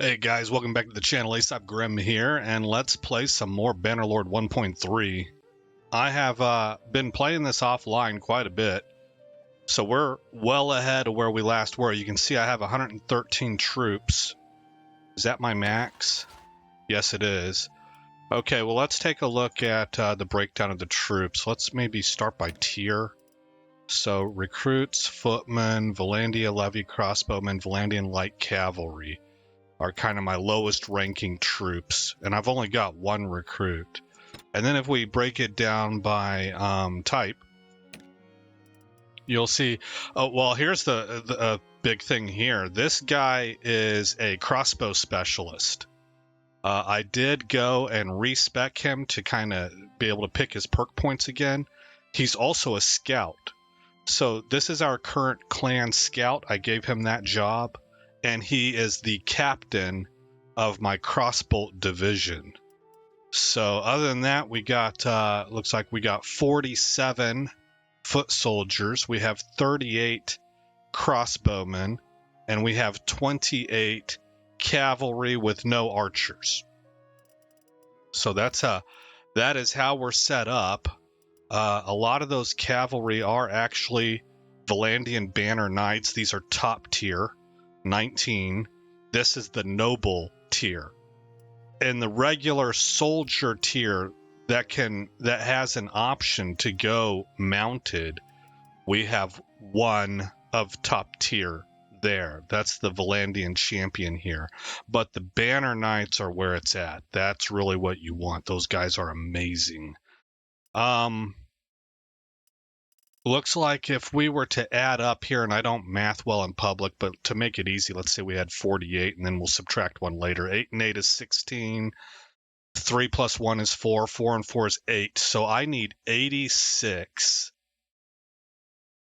Hey guys, welcome back to the channel. Aesop Grim here, and let's play some more Bannerlord 1.3. I have been playing this offline quite a bit, so we're well ahead of where we last were. You can see I have 113 troops. Is that my max? Yes, it is. Okay, well let's take a look at the breakdown of the troops. Let's maybe start by tier. So recruits, footmen, Vlandian levy crossbowmen, Vlandian light cavalry are kind of my lowest ranking troops, and I've only got one recruit. And then if we break it down by type, you'll see, oh, well, here's the big thing here. This guy is a crossbow specialist. I did go and respec him to kind of be able to pick his perk points again. He's also a scout. So this is our current clan scout. I gave him that job, and he is the captain of my crossbow division. So other than that, we got, looks like we got 47 foot soldiers, we have 38 crossbowmen, and we have 28 cavalry with no archers. So that is how we're set up. A lot of those cavalry are actually Vlandian Banner Knights. These are top tier, 19. This is the noble tier. In the regular soldier tier that has an option to go mounted, we have one of top tier there. That's the Vlandian champion here. But the Banner Knights are where it's at. That's really what you want. Those guys are amazing. Looks like if we were to add up here, and I don't math well in public, but to make it easy, let's say we had 48, and then we'll subtract one later. 8 and 8 is 16. 3 plus 1 is 4. 4 and 4 is 8. So I need 86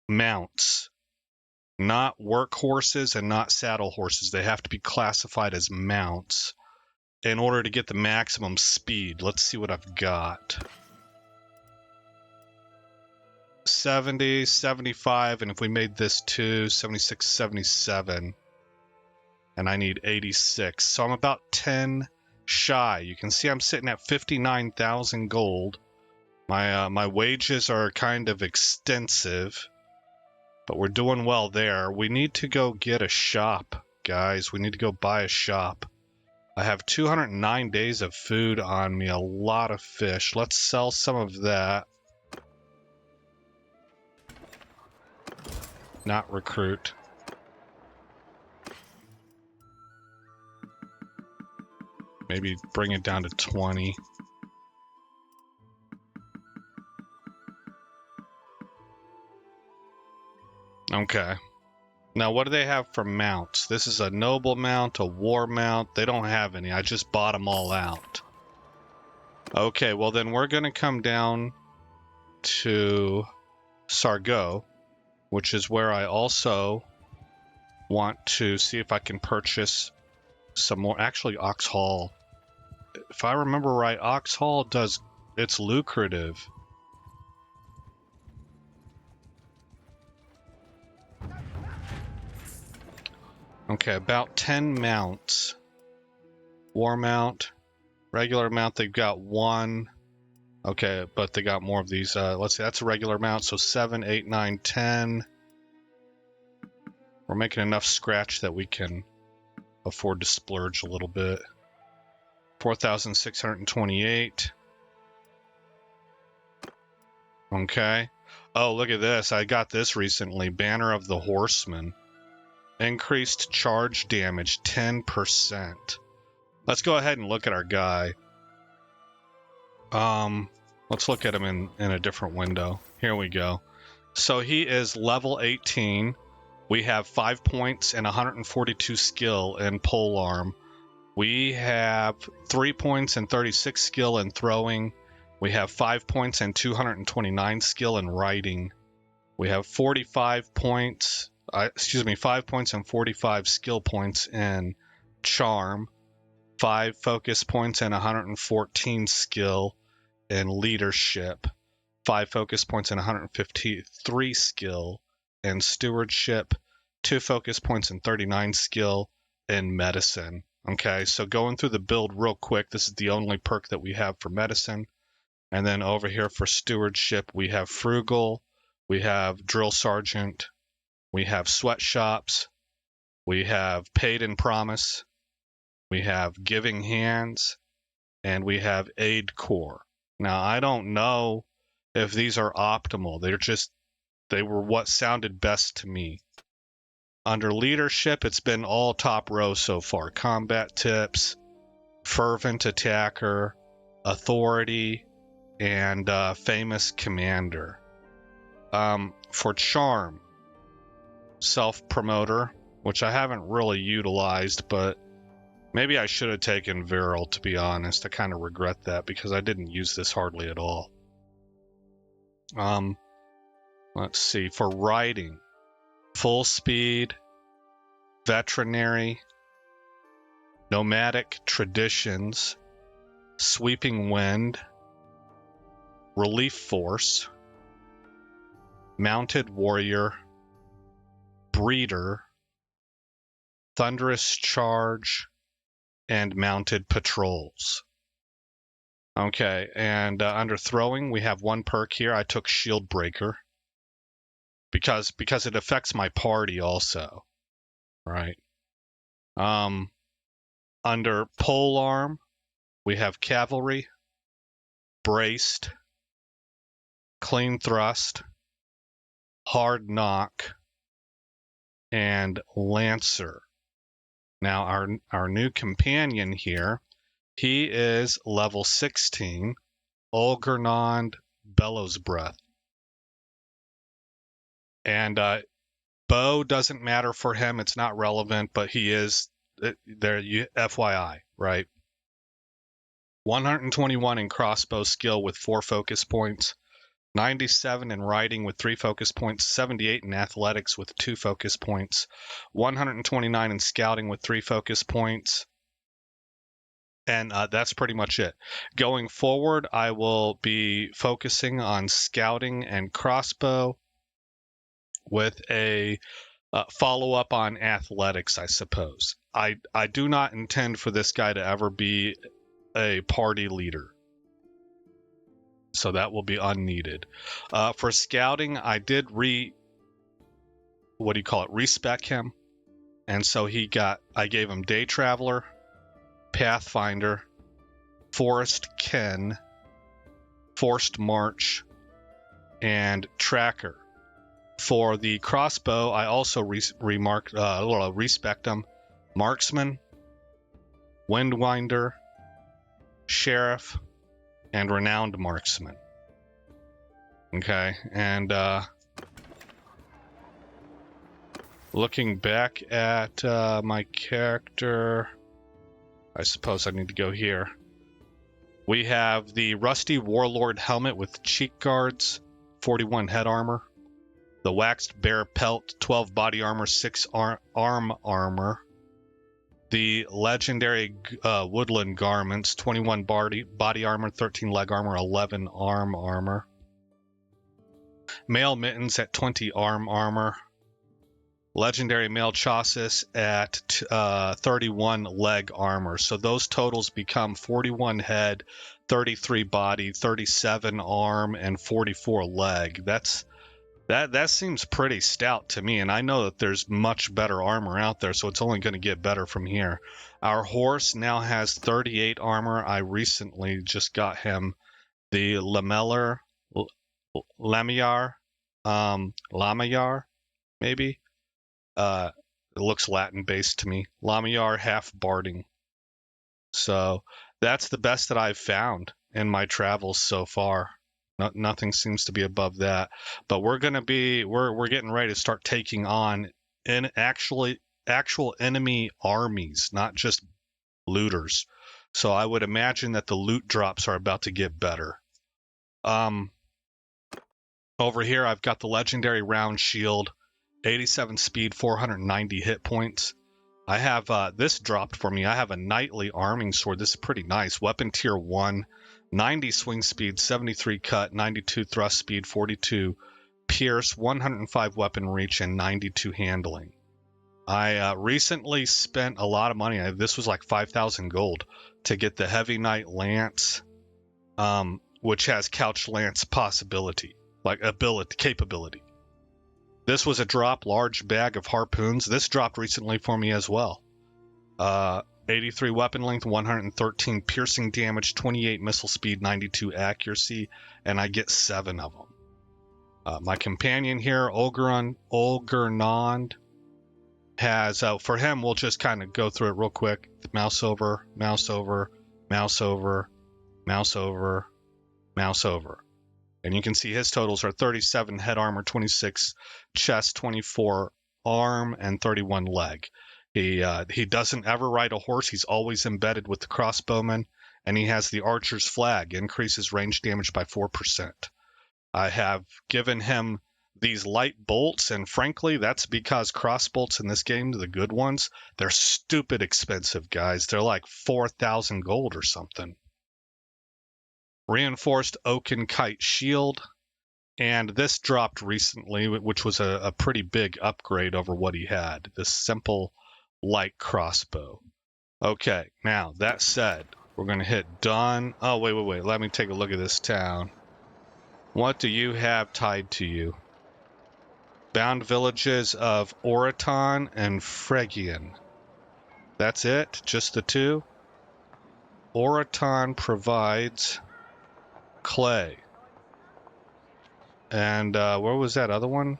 mounts. Not workhorses and not saddle horses. They have to be classified as mounts in order to get the maximum speed. Let's see what I've got. 70, 75, and if we made this 2, 76, 77, and I need 86. So I'm about 10 shy. You can see I'm sitting at 59,000 gold. My wages are kind of extensive, but we're doing well there. We need to go get a shop, guys. We need to go buy a shop. I have 209 days of food on me, a lot of fish. Let's sell some of that. Not recruit. Maybe bring it down to 20. Okay. Now, what do they have for mounts? This is a noble mount, a war mount. They don't have any. I just bought them all out. Okay, well then we're going to come down to Sargo, which is where I also want to see if I can purchase some more. Actually, Ox Hall. If I remember right, Ox Hall it's lucrative. Okay, about 10 mounts. War mount, regular mount, they've got 1. Okay, but they got more of these. Let's see, that's a regular mount, so 7, 8, 9, 10. We're making enough scratch that we can afford to splurge a little bit. 4,628. Okay. Oh, look at this. I got this recently. Banner of the Horseman. Increased charge damage 10%. Let's go ahead and look at our guy. Let's look at him in a different window. Here we go. So he is level 18. We have 5 points and 142 skill in polearm. We have 3 points and 36 skill in throwing. We have 5 points and 229 skill in riding. We have 45 points, 5 points and 45 skill points in charm. 5 focus points and 114 skill in leadership. 5 focus points and 153 skill in stewardship. 2 focus points and 39 skill in medicine. Okay, so going through the build real quick, this is the only perk that we have for medicine. And then over here for stewardship, we have frugal, we have drill sergeant, we have sweatshops, we have paid and promise, we have giving hands, and we have aid corps. Now, I don't know if these are optimal. They were what sounded best to me. Under leadership, it's been all top row so far. Combat tips, fervent attacker, authority, and famous commander. For charm, self-promoter, which I haven't really utilized, but maybe I should have taken virile, to be honest. I kind of regret that because I didn't use this hardly at all. Let's see. For riding, full speed, veterinary, nomadic traditions, sweeping wind, relief force, mounted warrior, breeder, thunderous charge, and mounted patrols. Okay, and under throwing, we have one perk here. I took shield breaker because it affects my party also, right? Under pole arm, we have cavalry, braced, clean thrust, hard knock, and lancer. Now our new companion here, he is level 16, Olgernond Bellows Breath. And bow doesn't matter for him, it's not relevant, but he is there, FYI, right? 121 in crossbow skill with 4 focus points, 97 in riding with 3 focus points, 78 in athletics with 2 focus points, 129 in scouting with 3 focus points, and that's pretty much it. Going forward, I will be focusing on scouting and crossbow with a follow-up on athletics, I suppose. I do not intend for this guy to ever be a party leader, so that will be unneeded. For scouting, I did respec him, and so I gave him Day Traveler, Pathfinder, Forest Ken, Forced March, and Tracker. For the crossbow, I also respect him, Marksman, Windwinder, Sheriff, and Renowned Marksman. Okay, and looking back at my character, I suppose I need to go here. We have the Rusty Warlord helmet with cheek guards, 41 head armor. The Waxed Bear Pelt, 12 body armor, 6 arm armor. The Legendary Woodland Garments, 21 body armor, 13 leg armor, 11 arm armor. Mail Mittens at 20 arm armor. Legendary Mail Chassis at 31 leg armor. So those totals become 41 head, 33 body, 37 arm, and 44 leg. That seems pretty stout to me, and I know that there's much better armor out there, so it's only going to get better from here. Our horse now has 38 armor. I recently just got him the Lamiyar, maybe? It looks Latin-based to me. Lamiyar half barding. So that's the best that I've found in my travels so far. Nothing seems to be above that, but we're getting ready to start taking on actual enemy armies, not just looters. So I would imagine that the loot drops are about to get better. Over here, I've got the legendary round shield, 87 speed, 490 hit points. I have this dropped for me. I have a knightly arming sword. This is pretty nice. Weapon tier 1. 90 swing speed, 73 cut, 92 thrust speed, 42 pierce, 105 weapon reach, and 92 handling. I recently spent a lot of money. This was like 5,000 gold to get the Heavy Knight Lance, which has Couch Lance possibility, like capability. This was a drop, large bag of harpoons. This dropped recently for me as well. 83 weapon length, 113 piercing damage, 28 missile speed, 92 accuracy, and I get 7 of them. My companion here, Olgernond, has, for him, we'll just kind of go through it real quick. Mouse over, mouse over, mouse over, mouse over, mouse over. And you can see his totals are 37 head armor, 26 chest, 24 arm, and 31 leg. He doesn't ever ride a horse. He's always embedded with the crossbowman, and he has the archer's flag, increases range damage by 4%. I have given him these light bolts, and frankly, that's because crossbolts in this game, the good ones, they're stupid expensive, guys. They're like 4,000 gold or something. Reinforced oaken kite shield, and this dropped recently, which was a pretty big upgrade over what he had. This simple light crossbow. Okay, now that said, we're going to hit done. Oh, wait. Let me take a look at this town. What do you have tied to you? Bound villages of Oraton and Phrygian. That's it? Just the two? Oraton provides clay. And where was that other one?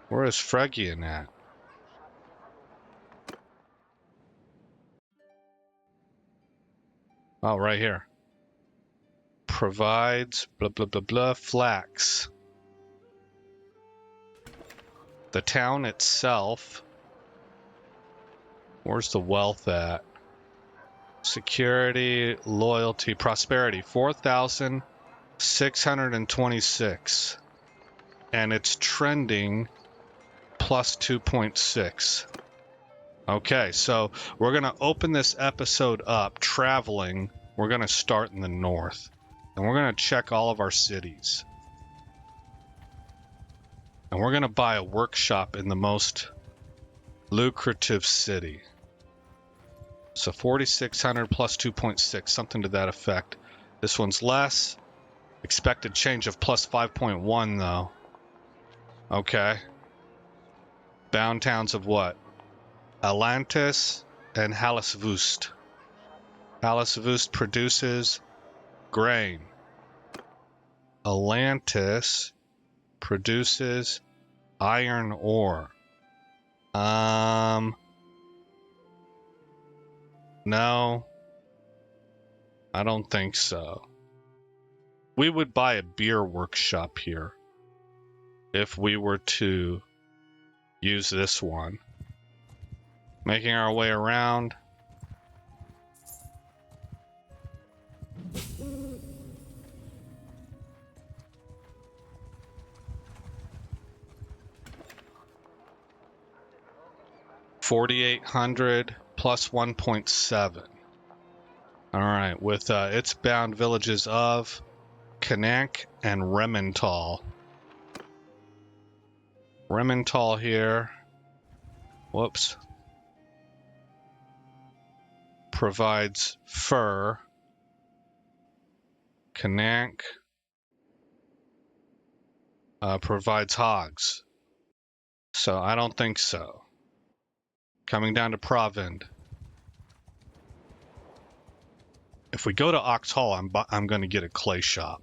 Where is Phrygian at? Oh, right here. Provides blah blah blah blah flax. The town itself. Where's the wealth at? Security, loyalty, prosperity, 4,626. And it's trending plus 2.6. Okay, so we're going to open this episode up traveling. We're going to start in the north. And we're going to check all of our cities. And we're going to buy a workshop in the most lucrative city. So 4,600 plus 2.6, something to that effect. This one's less. Expected change of plus 5.1 though. Okay. Bound towns of what? Atlantis and Halisvust. Halisvust produces grain. Atlantis produces iron ore. No, I don't think so. We would buy a beer workshop here if we were to use this one. Making our way around. $4,800 plus 1.7. All right, with its bound villages of Kanak and Remental. Remental here. Whoops. Provides fur. Kanak provides hogs. So I don't think so. Coming down to Provend. If we go to Ox Hall, I'm going to get a clay shop.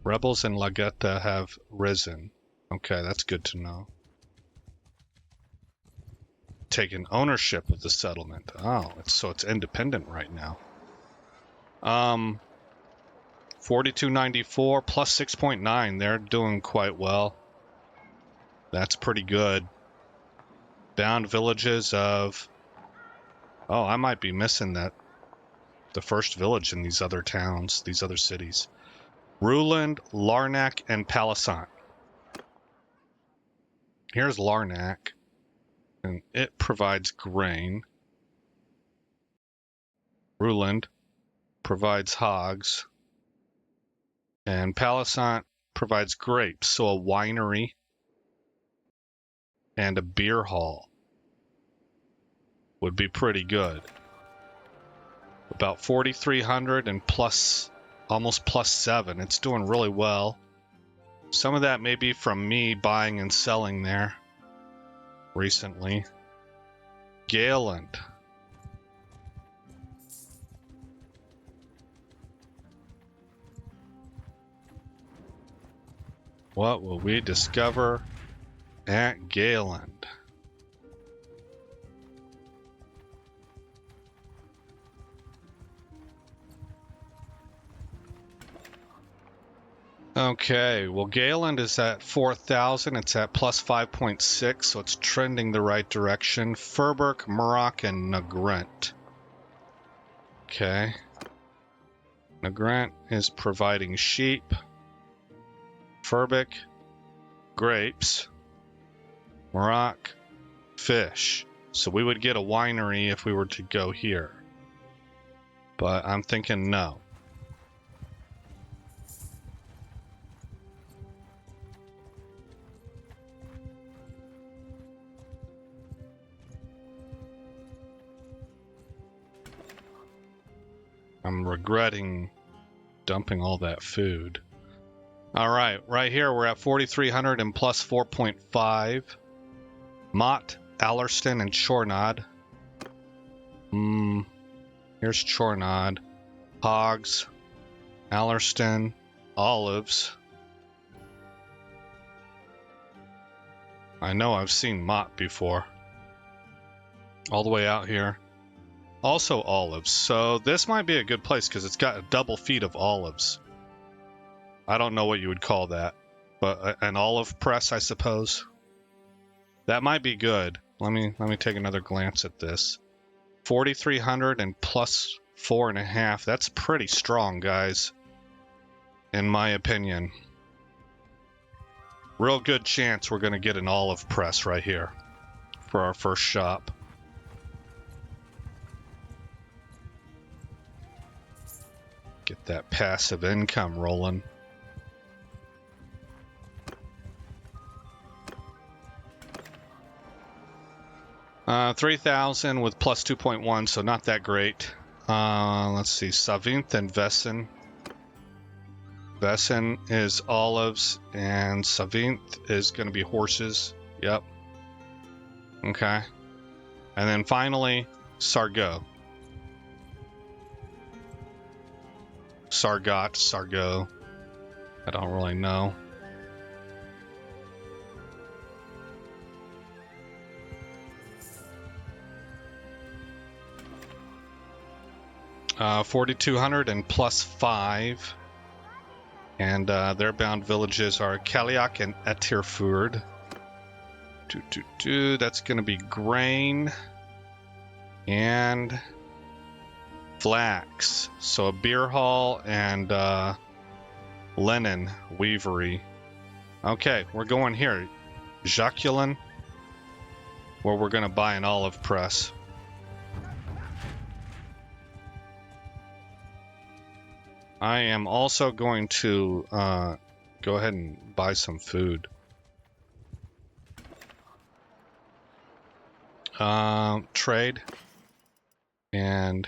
Rebels in Lagetta have risen. Okay, that's good to know. Taken ownership of the settlement. Oh, so it's independent right now. 4294 plus 6.9. They're doing quite well. That's pretty good. Bound villages of... Oh, I might be missing that. The first village in these other towns, these other cities. Ruland, Larnac, and Palisant. here's Larnac, and it provides grain. Ruland provides hogs. And Palisant provides grapes, so a winery and a beer hall would be pretty good. About 4,300 and plus, almost +7. It's doing really well. Some of that may be from me buying and selling there recently. Gaeland. What will we discover at Gaeland? Okay, well, Gaeland is at 4,000. It's at +5.6, so it's trending the right direction. Furberk, Murrock, and Nagrent. Okay. Nagrent is providing sheep. Furbeck, grapes. Murrock, fish. So we would get a winery if we were to go here. But I'm thinking no. I'm regretting dumping all that food. All right here we're at 4,300 and +4.5. Mott, Allerston, and Chornod. Here's Chornod. Hogs, Allerston, olives. I know I've seen Mott before. All the way out here. Also olives. So this might be a good place because it's got a double feed of olives. I don't know what you would call that, but an olive press, I suppose. That might be good. Let me take another glance at this. 4,300 and +4.5. That's pretty strong, guys. In my opinion. Real good chance we're going to get an olive press right here for our first shop. Get that passive income rolling. Uh, 3,000 with +2.1, so not that great. Let's see, Savinth and Vessen. Vessen is olives, and Savinth is going to be horses. Yep. Okay. And then finally, Sargot. Sargot. I don't really know. Uh, 4,200 and +5. And their bound villages are Kaliak and Etirfurd. That's going to be grain and flax. So a beer hall and linen weavery. Okay, we're going here. Jacqueline, where we're going to buy an olive press. I am also going to go ahead and buy some food. Trade. And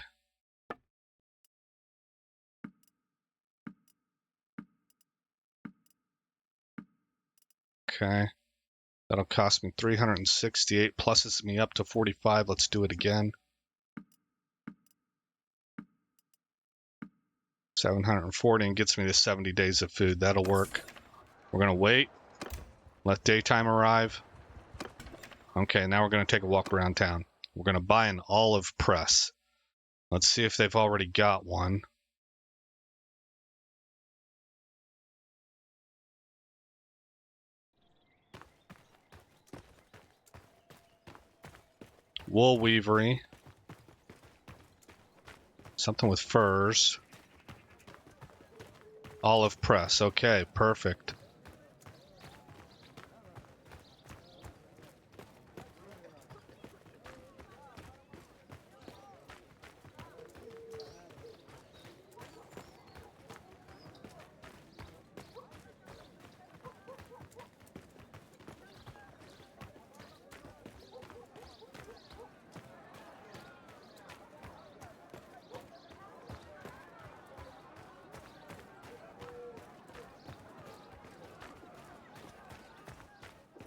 okay. That'll cost me 368, pluses me up to 45. Let's do it again. 740 and gets me to 70 days of food. That'll work. We're going to wait. Let daytime arrive. Okay, now we're going to take a walk around town. We're going to buy an olive press. Let's see if they've already got one. Wool weavery. Something with furs. Olive press. Okay, perfect.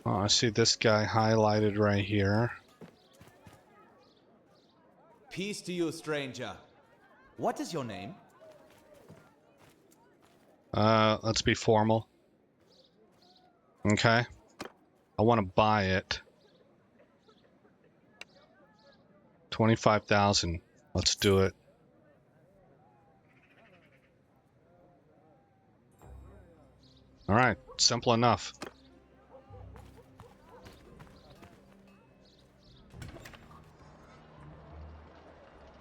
Oh, I see this guy highlighted right here. Peace to you, stranger. What is your name? Let's be formal. Okay. I want to buy it. 25,000. Let's do it. All right, simple enough.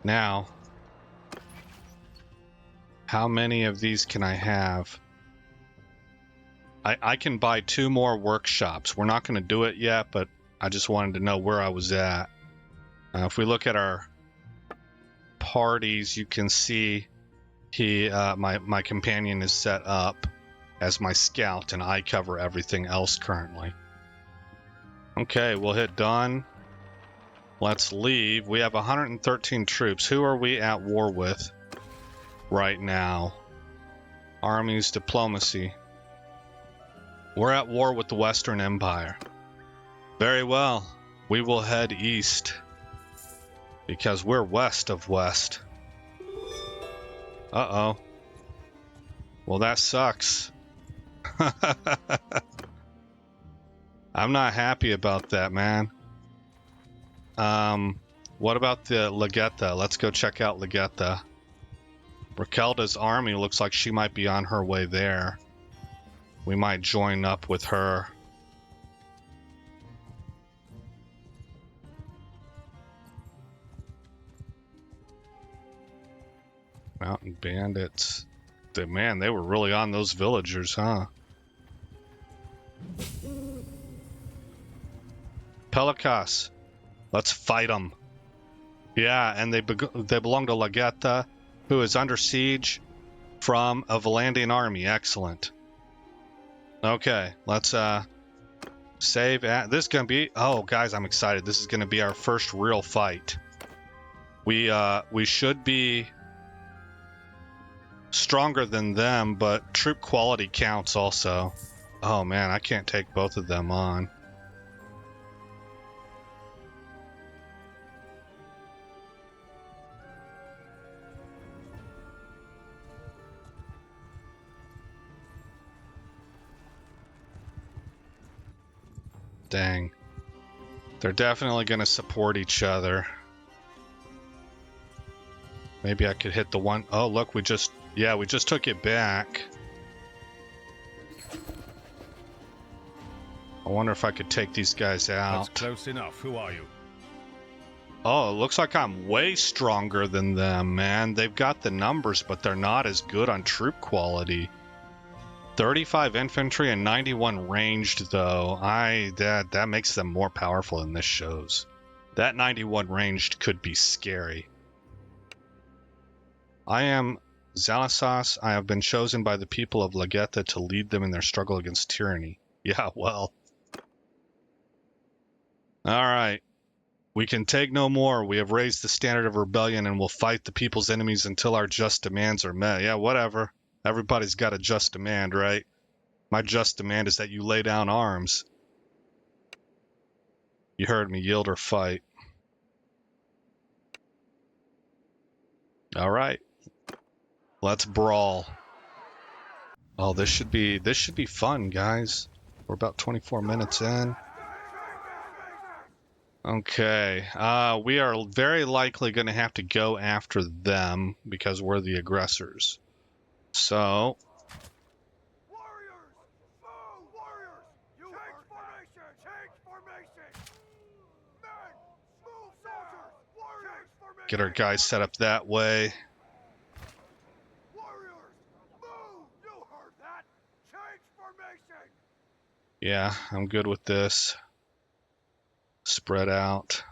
Now, how many of these can I have? I can buy 2 more workshops. We're not going to do it yet, but I just wanted to know where I was at. If we look at our parties, you can see my companion is set up as my scout, and I cover everything else currently. Okay, we'll hit done. Let's leave. We have 113 troops. Who are we at war with right now? Armies, diplomacy. We're at war with the Western Empire. Very well. We will head east because we're west of west. Uh-oh. Well, that sucks. I'm not happy about that, man. What about the Legetta? Let's go check out Legetta. Rakelda's army looks like she might be on her way there. We might join up with her. Mountain bandits. Man, they were really on those villagers, huh? Pelikas. Let's fight them. Yeah, and they belong to Legetta, who is under siege from a Vlandian army. Excellent. Okay, let's save. This is gonna be. Oh, guys, I'm excited. This is gonna be our first real fight. We should be stronger than them, but troop quality counts also. Oh man, I can't take both of them on. Dang. They're definitely going to support each other. Maybe I could hit the one. Oh, look, we just took it back. I wonder if I could take these guys out. That's close enough. Who are you? Oh, it looks like I'm way stronger than them, man. They've got the numbers, but they're not as good on troop quality. 35 infantry and 91 ranged, though. That makes them more powerful than this shows. That 91 ranged could be scary. I am Zalasas. I have been chosen by the people of Legetta to lead them in their struggle against tyranny. Yeah, well. Alright. We can take no more. We have raised the standard of rebellion and will fight the people's enemies until our just demands are met. Yeah, whatever. Everybody's got a just demand, right? My just demand is that you lay down arms. You heard me, yield or fight. All right. Let's brawl. Oh, this should be fun, guys. We're about 24 minutes in. Okay. We are very likely going to have to go after them because we're the aggressors. So, get our guys set up that way. Yeah, I'm good with this. Spread out.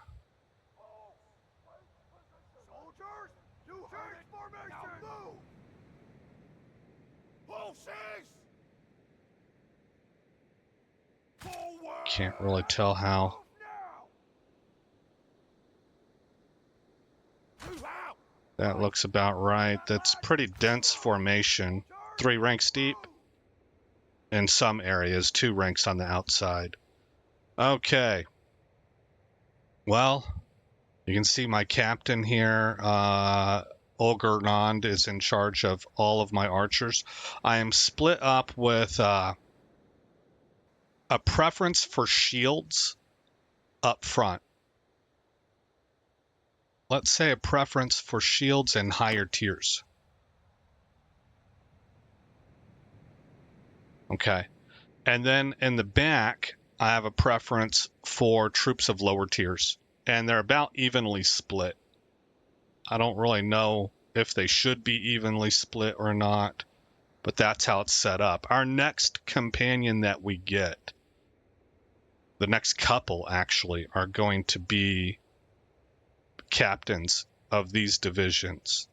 Can't really tell how. That looks about right. That's pretty dense formation. 3 ranks deep. In some areas, 2 ranks on the outside. Okay. Well, you can see my captain here. Olgernond is in charge of all of my archers. I am split up with a preference for shields up front. Let's say a preference for shields and higher tiers. Okay. And then in the back, I have a preference for troops of lower tiers. And they're about evenly split. I don't really know if they should be evenly split or not, but that's how it's set up. Our next companion that we get, the next couple actually, are going to be captains of these divisions.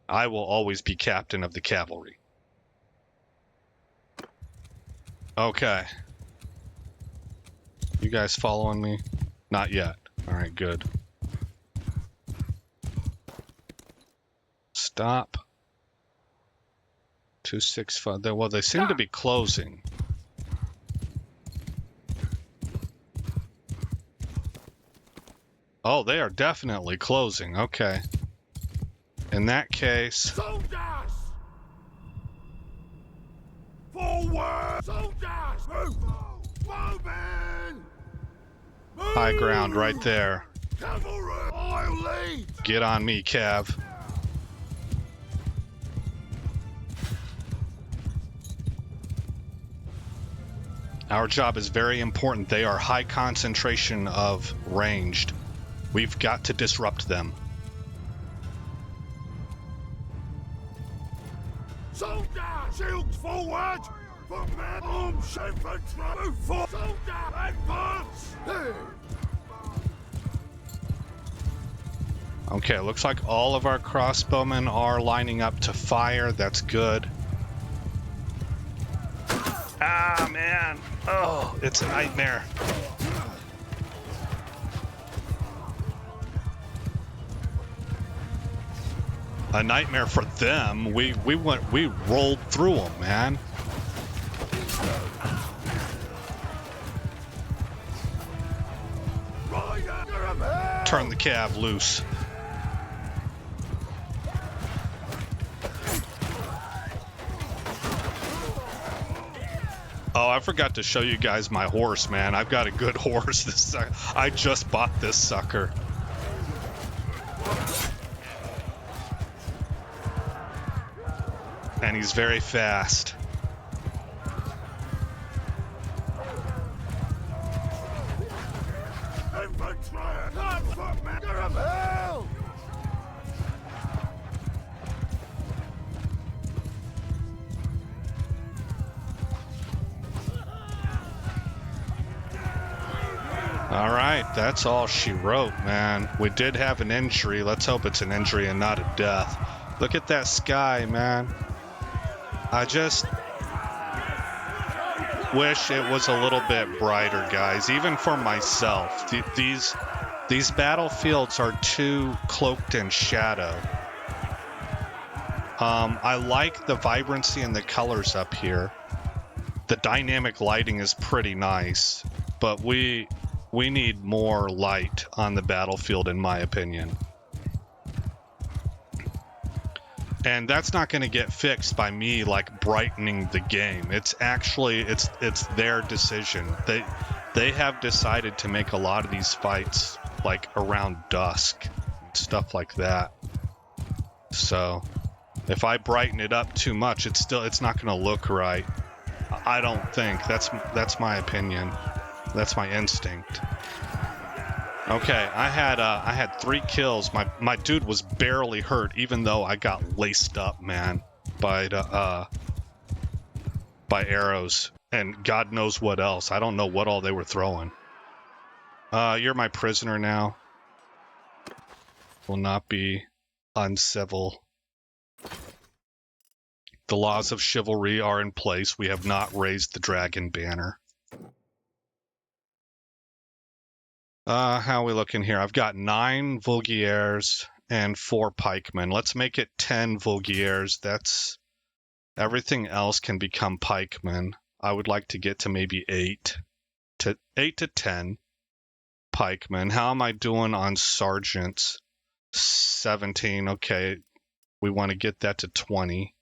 I will always be captain of the cavalry. Okay. You guys following me? Not yet. All right, good. Stop. 265. Well, they seem to be closing. Oh, they are definitely closing. Okay. In that case... Soldiers! Forward! Soldiers! Move! Moving! Move! High ground right there. Cavalry! I'll lead! Get on me, Cav. Our job is very important. They are high concentration of ranged. We've got to disrupt them. Soldier! Shields forward! For men! Arms infantry! Move for soldier! Advance! Okay, looks like all of our crossbowmen are lining up to fire. That's good. Ah, man. Oh, it's a nightmare. A nightmare for them. We rolled through them, man. Turn the cab loose. Oh, I forgot to show you guys my horse, man. I've got a good horse. I just bought this sucker. And he's very fast. All right, that's all she wrote, man. We did have an injury. Let's hope it's an injury and not a death. Look at that sky, man. I just wish it was a little bit brighter, guys, even for myself. These battlefields are too cloaked in shadow. I like the vibrancy and the colors up here. The dynamic lighting is pretty nice, but we need more light on the battlefield, in my opinion. And that's not going to get fixed by me like brightening the game. It's actually it's their decision. They have decided to make a lot of these fights like around dusk, stuff like that. So if I brighten it up too much, it's not going to look right. I don't think. That's my opinion. That's my instinct. Okay, I had 3 kills. My dude was barely hurt, even though I got laced up, man, by arrows and God knows what else. I don't know what all they were throwing. You're my prisoner now. Will not be uncivil. The laws of chivalry are in place. We have not raised the dragon banner. How are we looking here? I've got 9 Vulgiers and 4 pikemen. Let's make it 10 Vulgiers. That's everything else can become pikemen. I would like to get to maybe 8, to 10 pikemen. How am I doing on sergeants? 17. Okay, we want to get that to 20.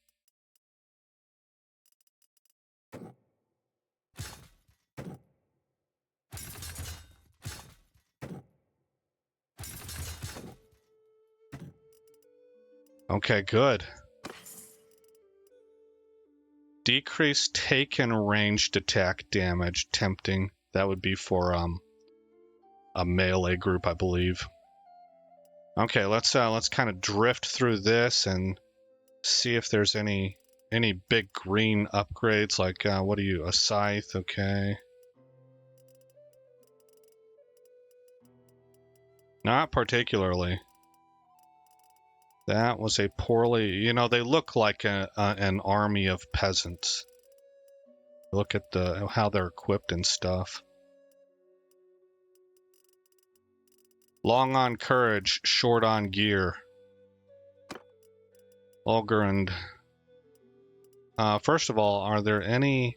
Okay, good. Decrease taken ranged attack damage. Tempting. That would be for a melee group, I believe. Okay, let's kind of drift through this and see if there's any big green upgrades. Like what are you? A scythe? Okay. Not particularly. That was a poorly, you know, they look like an army of peasants. Look at how they're equipped and stuff. Long on courage, short on gear. Olgerand. First of all, are there any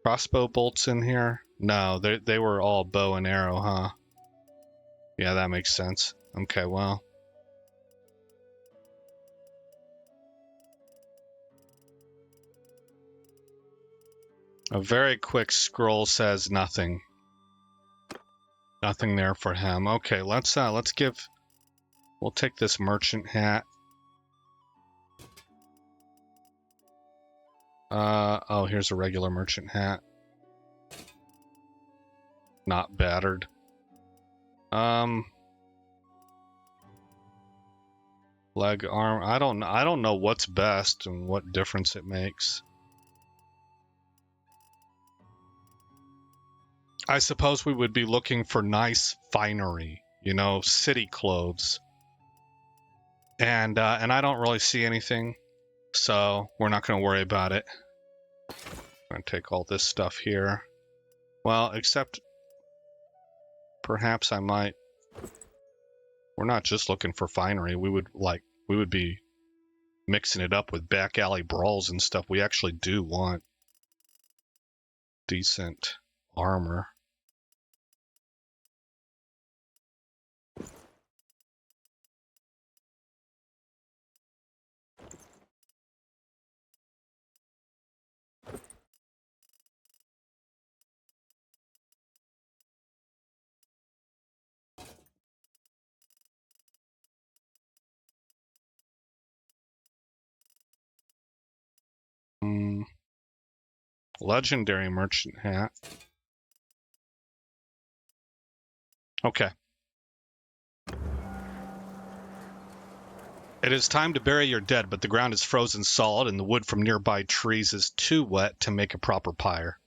crossbow bolts in here? No, they were all bow and arrow, huh? Yeah, that makes sense. Okay, well. A very quick scroll says nothing. Nothing there for him. Okay, let's give. We'll take this merchant hat. Oh, here's a regular merchant hat. Not battered. Leg arm. I don't know what's best and what difference it makes. I suppose we would be looking for nice finery, you know, city clothes. And I don't really see anything, so we're not going to worry about it. I'm going to take all this stuff here. Well, except perhaps I might. We're not just looking for finery. We would be mixing it up with back alley brawls and stuff. We actually do want decent armor. Legendary merchant hat. Okay. It is time to bury your dead, but the ground is frozen solid and the wood from nearby trees is too wet to make a proper pyre.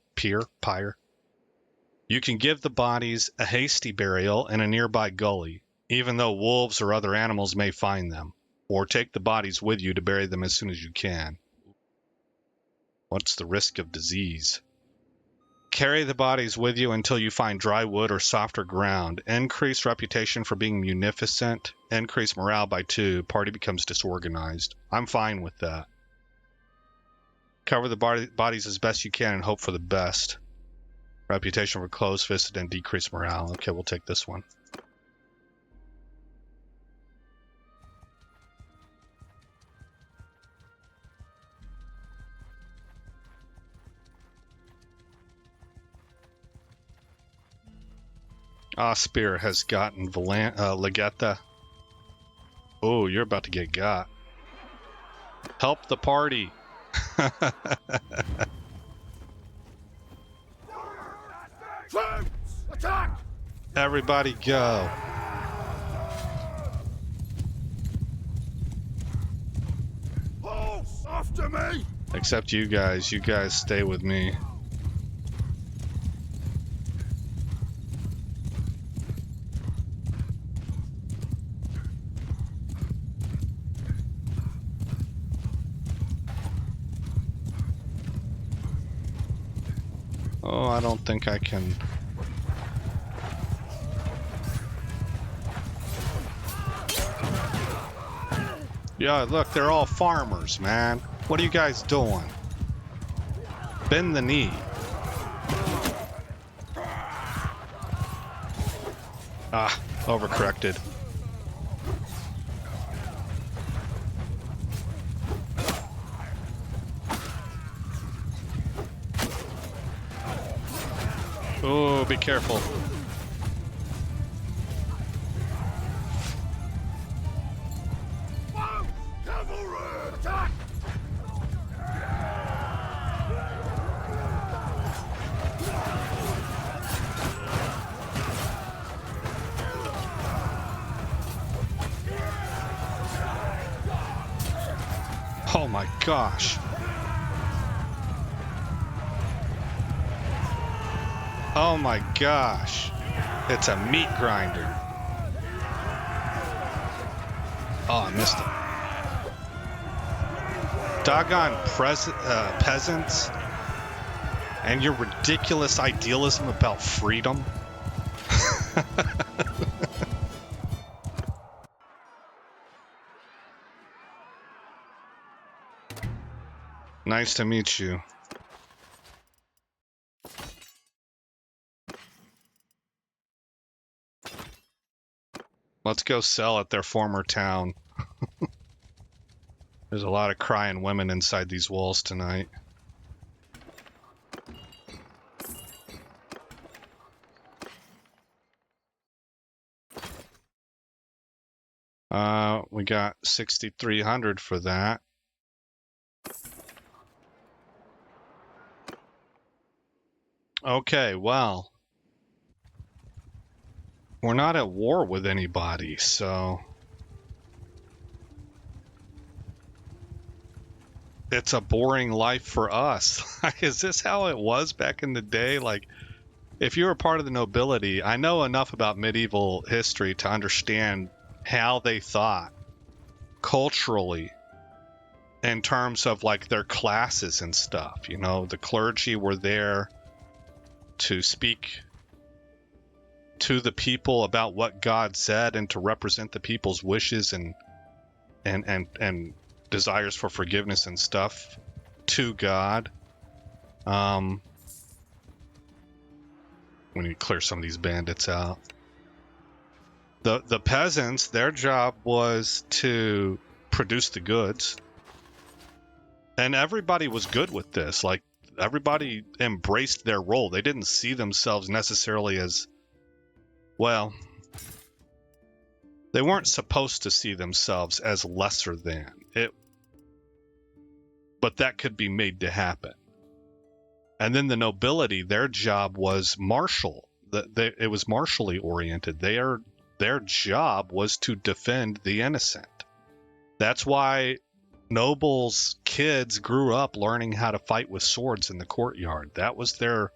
You can give the bodies a hasty burial in a nearby gully, even though wolves or other animals may find them, or take the bodies with you to bury them as soon as you can. What's the risk of disease? Carry the bodies with you until you find dry wood or softer ground. Increase reputation for being munificent. Increase morale by 2. Party becomes disorganized. I'm fine with that. Cover the bodies as best you can and hope for the best. Reputation for close-fisted and decreased morale. Okay, we'll take this one. Spear has gotten Legetta. Oh, you're about to get got. Help the party. Attack! Everybody go. Horse after me! Except you guys. You guys stay with me. Oh, I don't think I can. Yeah, look, they're all farmers, man. What are you guys doing? Bend the knee. Ah, overcorrected. Oh, be careful. Cavalry! Attack! Oh my gosh. Oh my gosh. It's a meat grinder. Oh, I missed it. Doggone peasants and your ridiculous idealism about freedom. Nice to meet you. Let's go sell at their former town. There's a lot of crying women inside these walls tonight. We got 6,300 for that. Okay, well, we're not at war with anybody, so it's a boring life for us. Is this how it was back in the day? Like, if you were part of the nobility, I know enough about medieval history to understand how they thought culturally in terms of like their classes and stuff. You know, the clergy were there to speak to the people about what God said and to represent the people's wishes and desires for forgiveness and stuff to God. We need to clear some of these bandits out. The peasants, their job was to produce the goods. And everybody was good with this. Like, everybody embraced their role. They didn't see themselves necessarily as, well, they weren't supposed to see themselves as lesser than it, but that could be made to happen. And then the nobility, their job was martial. It was martially oriented. Their job was to defend the innocent. That's why nobles' kids grew up learning how to fight with swords in the courtyard. That was their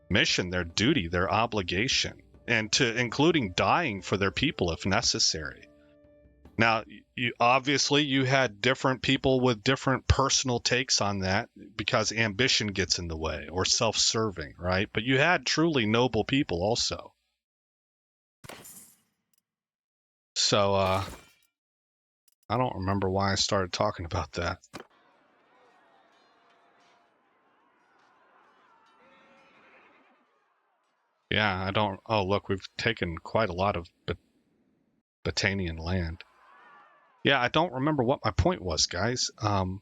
mission, their duty, their obligation, and including dying for their people if necessary. Now, you had different people with different personal takes on that because ambition gets in the way, or self-serving, right? But you had truly noble people also. So, I don't remember why I started talking about that. Yeah, I don't... Oh, look, we've taken quite a lot of Botanian land. Yeah, I don't remember what my point was, guys. But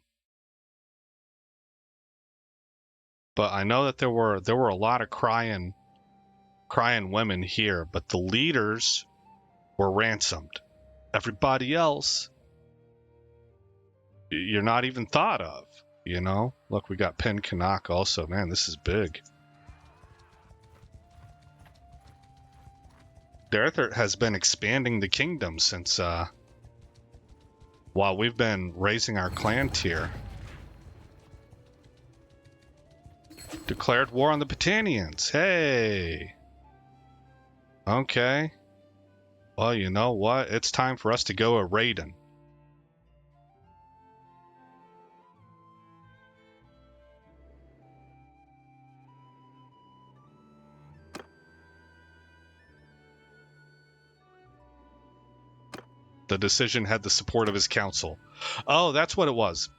I know that there were a lot of crying women here, but the leaders were ransomed. Everybody else, you're not even thought of, you know? Look, we got Pen Canuck also. Man, this is big. Derthert has been expanding the kingdom since, while we've been raising our clan tier. Declared war on the Botanians. Hey! Okay. Well, you know what? It's time for us to go a raiding. The decision had the support of his council. Oh, that's what it was.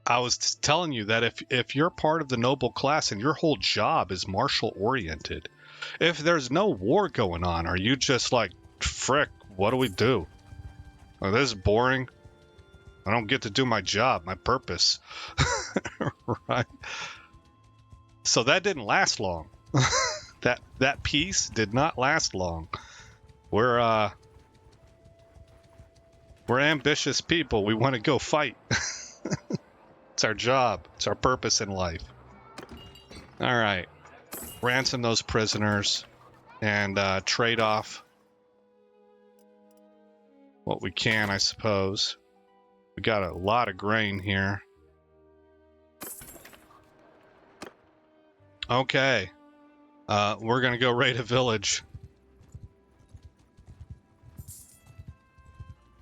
I was telling you that if you're part of the noble class and your whole job is martial oriented, If there's no war going on, are you just like, frick, what do we do? Oh, this is boring. I don't get to do my job, my purpose. Right? So that didn't last long. That peace did not last long. We're ambitious people. We want to go fight. It's our job. It's our purpose in life. All right. Ransom those prisoners and trade off what we can, I suppose. We got a lot of grain here. Okay. We're going to go raid a village.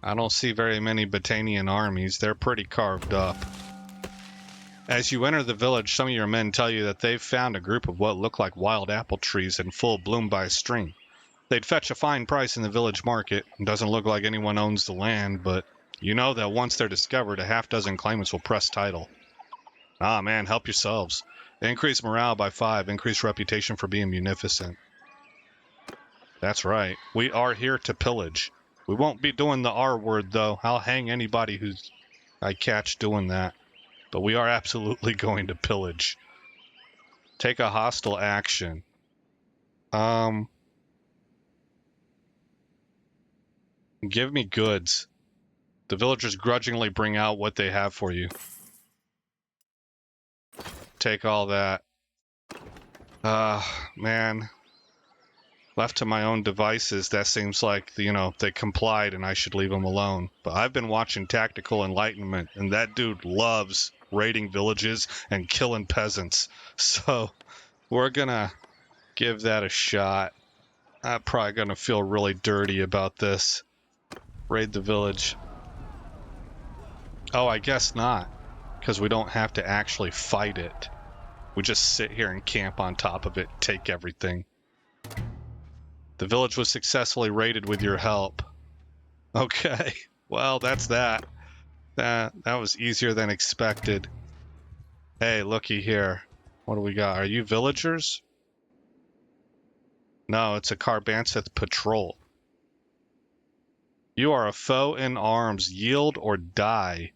I don't see very many Battanian armies. They're pretty carved up. As you enter the village, some of your men tell you that they've found a group of what look like wild apple trees in full bloom by a stream. They'd fetch a fine price in the village market. It doesn't look like anyone owns the land, but you know that once they're discovered, a half-dozen claimants will press title. Ah, man, help yourselves. Increase morale by 5, increase reputation for being munificent. That's right. We are here to pillage. We won't be doing the R word, though. I'll hang anybody who I catch doing that. But we are absolutely going to pillage. Take a hostile action. Give me goods. The villagers grudgingly bring out what they have for you. Take all that. Man. Left to my own devices, that seems like, they complied and I should leave them alone. But I've been watching Tactical Enlightenment, and that dude loves raiding villages and killing peasants. So we're gonna give that a shot. I'm probably gonna feel really dirty about this. Raid the village. Oh, I guess not, because we don't have to actually fight it. We just sit here and camp on top of it, take everything. The village was successfully raided with your help. Okay, well, that's that. That was easier than expected. Hey, looky here. What do we got? Are you villagers? No, it's a Carbantheth patrol. You are a foe in arms. Yield or die.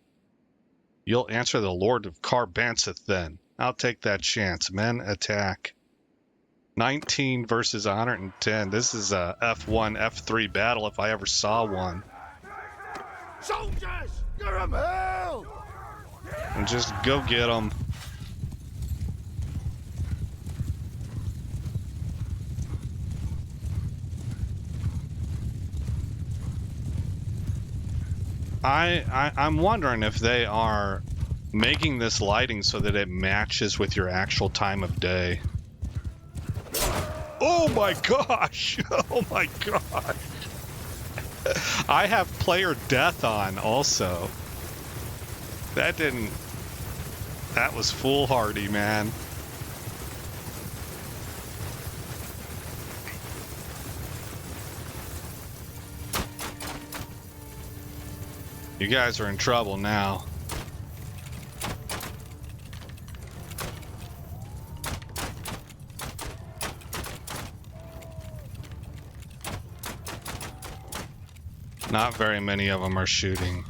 You'll answer the Lord of Carbantheth then. I'll take that chance. Men, attack. 19 versus 110. This is a F1, F3 battle if I ever saw one. Soldiers, give 'em hell! And just go get them. I'm wondering if they are making this lighting so that it matches with your actual time of day. Oh my gosh! Oh my gosh! I have player death on also. That was foolhardy, man. You guys are in trouble now. Not very many of them are shooting.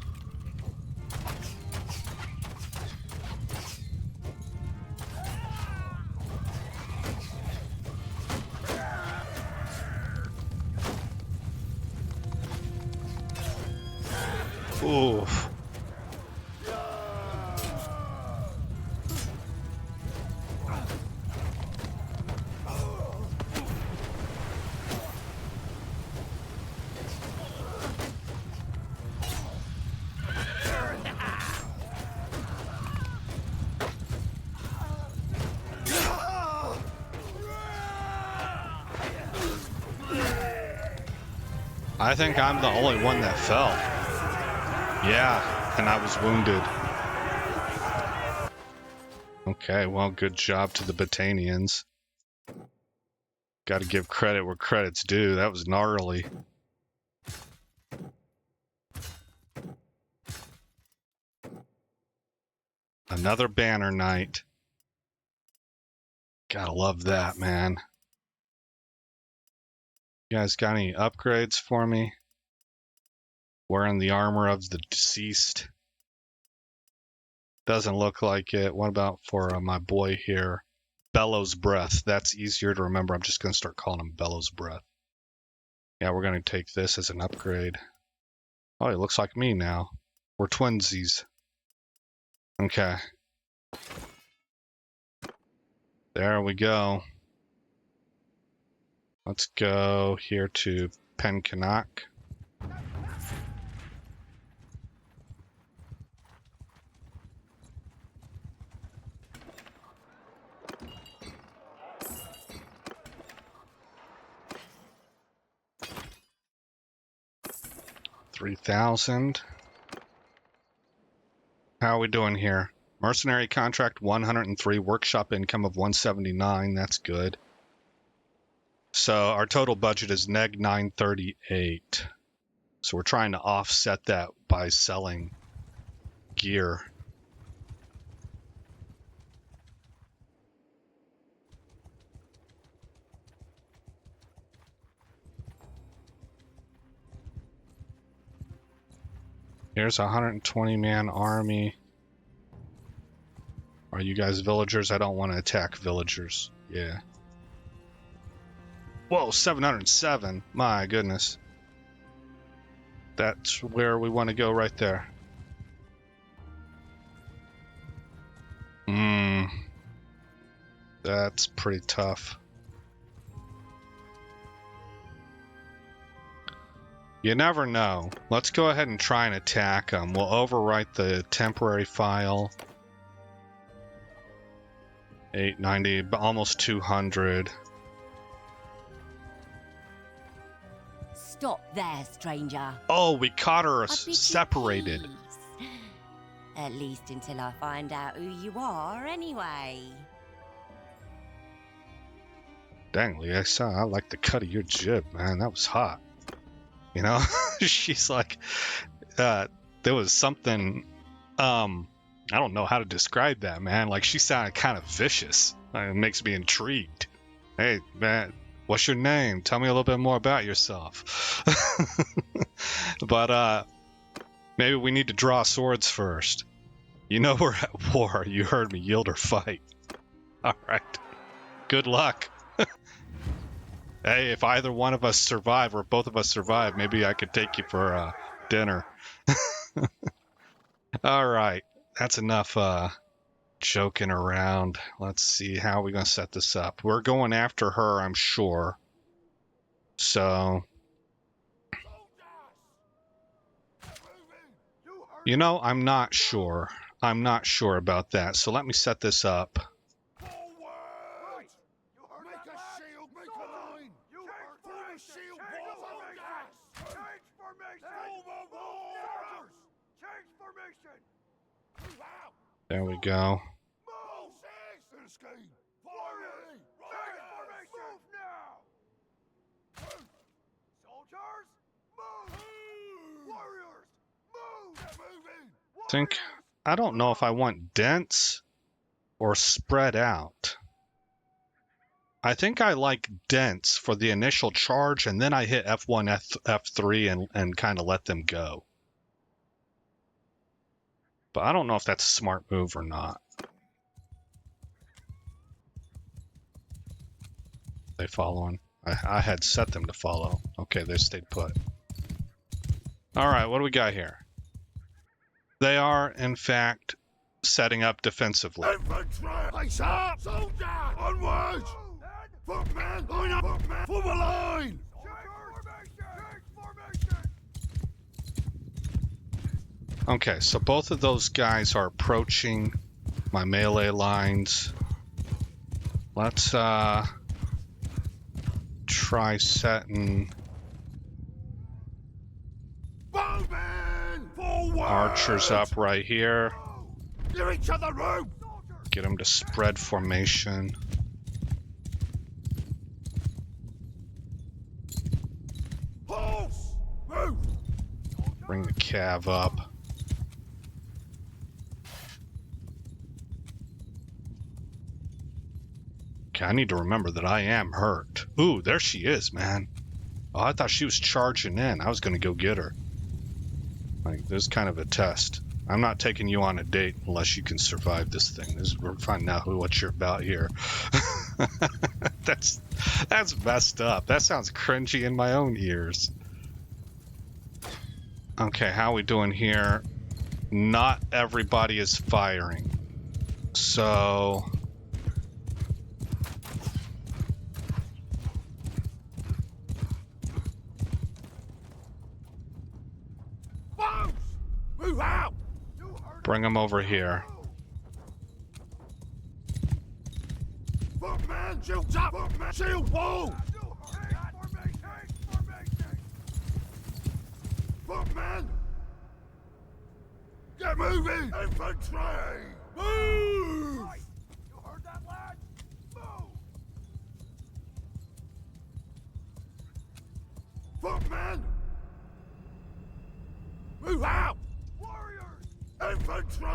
Oof. I think I'm the only one that fell. Yeah, and I was wounded. Okay, well, good job to the Battanians. Gotta give credit where credit's due. That was gnarly. Another banner night. Gotta love that, man. You guys got any upgrades for me? Wearing the armor of the deceased. Doesn't look like it. What about for my boy here? Bellows Breath. That's easier to remember. I'm just going to start calling him Bellows Breath. Yeah, we're going to take this as an upgrade. Oh, he looks like me now. We're twinsies. Okay. There we go. Let's go here to Pencanak. $3,000. How are we doing here? Mercenary contract 103, workshop income of 179. That's good. So our total budget is neg 938. So we're trying to offset that by selling gear. Here's a 120-man army. Are you guys villagers? I don't want to attack villagers. Yeah. Whoa, 707. My goodness. That's where we want to go right there. That's pretty tough. You never know. Let's go ahead and try and attack them. We'll overwrite the temporary file. 890, almost 200. Stop there, stranger. Oh, we caught her separated. At least until I find out who you are, anyway. Dang, Lisa, I like the cut of your jib, man. That was hot. You know, she's like, there was something, I don't know how to describe that, man. Like, she sounded kind of vicious. It makes me intrigued. Hey, man, what's your name? Tell me a little bit more about yourself. But, maybe we need to draw swords first. You know we're at war. You heard me. Yield or fight. All right. Good luck. Hey, if either one of us survive or both of us survive, maybe I could take you for dinner. All right, that's enough joking around. Let's see, how are we going to set this up? We're going after her, I'm sure. So, you know, I'm not sure. I'm not sure about that. So let me set this up. There we go. I don't know if I want dense or spread out. I think I like dense for the initial charge, and then I hit F1, F3 and kind of let them go. But I don't know if that's a smart move or not. They following? I had set them to follow. Okay, they stayed put. All right, what do we got here? They are, in fact, setting up defensively. Infantry! Face up! Soldier! Onwards! Footmen! Line up! Footmen! Form a line! Okay, so both of those guys are approaching my melee lines. Let's try setting archers up right here. Give each other room! Get them to spread formation. Horse! Move! Bring the cav up. Okay, I need to remember that I am hurt. Ooh, there she is, man. Oh, I thought she was charging in. I was going to go get her. Like, this is kind of a test. I'm not taking you on a date unless you can survive this thing. We're finding out what you're about here. That's messed up. That sounds cringy in my own ears. Okay, how are we doing here? Not everybody is firing. So... Bones! Move out! bring them over here. Footman, shield up! Footman, shield wall! Footman! Get moving! Infantry! Move! You heard that, lad? Move! Footman! Move out! Warriors! Infantry!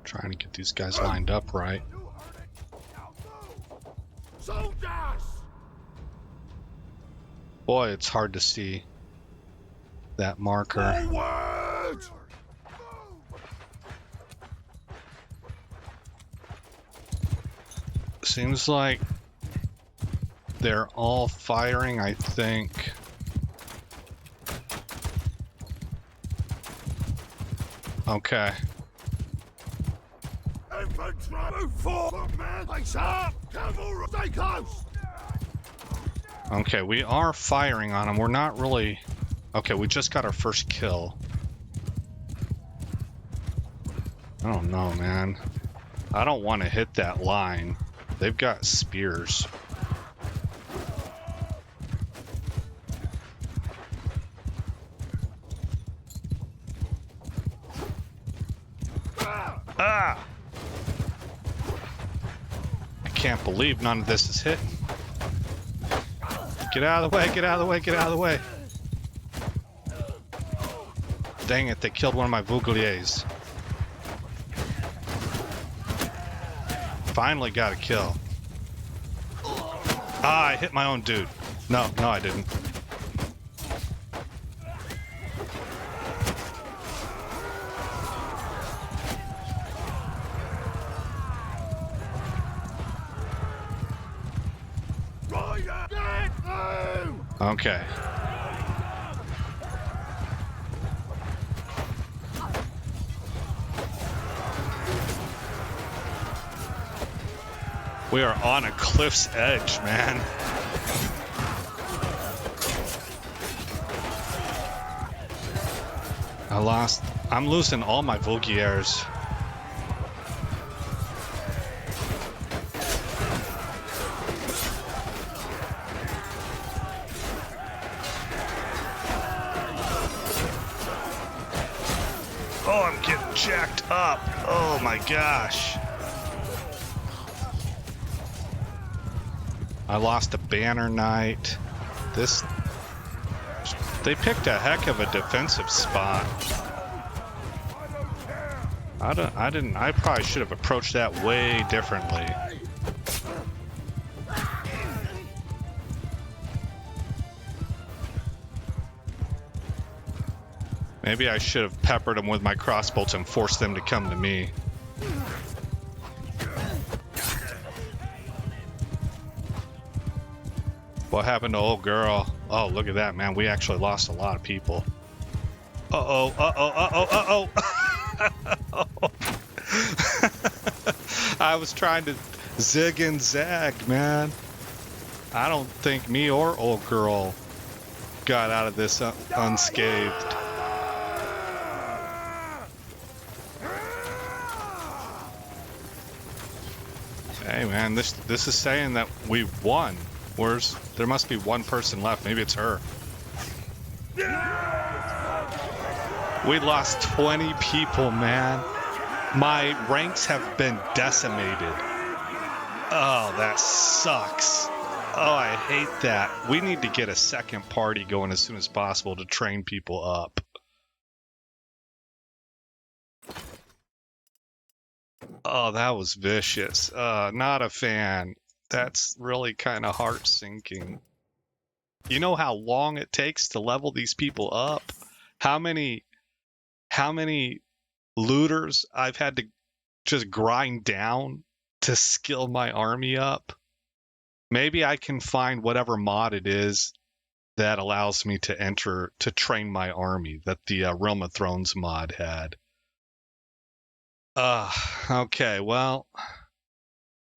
Trying to get these guys lined up right. You heard it! Now move! Soldiers! Boy, it's hard to see that marker. Forward! Seems like they're all firing, I think. Okay. Infantry! Move forward, man! Face up! Cavalry! Stay close! Okay, we are firing on them. We're not really... Okay, we just got our first kill. I don't know, man. I don't want to hit that line. They've got spears. Ah! I can't believe none of this is hitting. Get out of the way, get out of the way, get out of the way. Dang it, they killed one of my Vougliers. Finally got a kill. Ah, I hit my own dude. No, I didn't. Okay. We are on a cliff's edge, man. I'm losing all my Vougliers. Oh, I'm getting jacked up. Oh my gosh. I lost a banner knight. They picked a heck of a defensive spot. I probably should have approached that way differently. Maybe I should have peppered them with my crossbolts and forced them to come to me. What happened to old girl? Oh, look at that, man. We actually lost a lot of people. Uh-oh, uh-oh, uh-oh, uh-oh. I was trying to zig and zag, man. I don't think me or old girl got out of this unscathed. Hey, man, this is saying that we won. There must be one person left. Maybe it's her. We lost 20 people, man. My ranks have been decimated. Oh, that sucks. Oh, I hate that. We need to get a second party going as soon as possible to train people up. Oh, that was vicious. Not a fan. That's really kind of heart-sinking. You know how long it takes to level these people up? How many looters I've had to just grind down to skill my army up? Maybe I can find whatever mod it is that allows me to train my army that the Realm of Thrones mod had. Okay, well,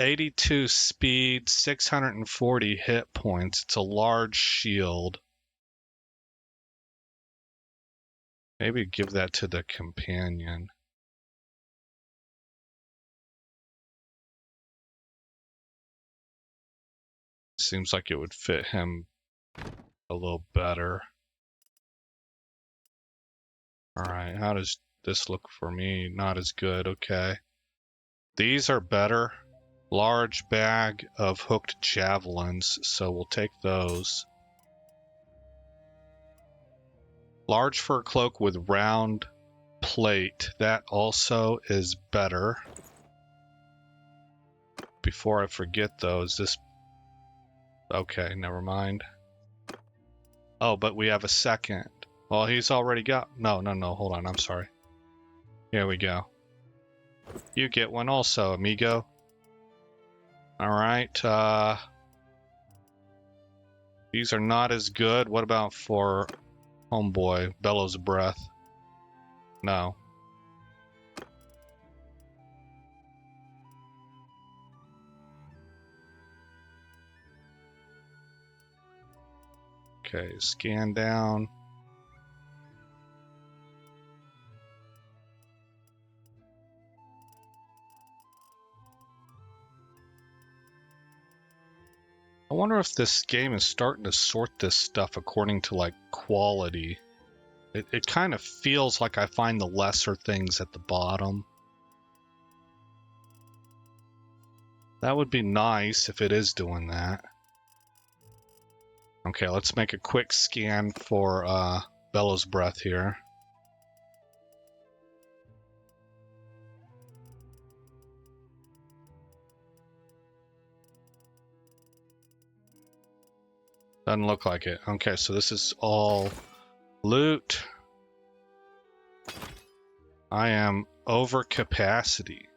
82 speed, 640 hit points. It's a large shield. Maybe give that to the companion. Seems like it would fit him a little better. All right, how does this look for me? Not as good, okay. These are better. Large bag of hooked javelins, so we'll take those. Large fur cloak with round plate. That also is better. Before I forget though, is this... Okay, never mind. Oh, but we have a second. Well, he's already got... No, hold on, I'm sorry. Here we go. You get one also, amigo. Alright, these are not as good. What about for homeboy, Bellows of Breath? No. Okay, scan down. I wonder if this game is starting to sort this stuff according to, like, quality. It kind of feels like I find the lesser things at the bottom. That would be nice if it is doing that. Okay, let's make a quick scan for Bellows Breath here. Doesn't look like it. Okay, so this is all loot. I am over capacity.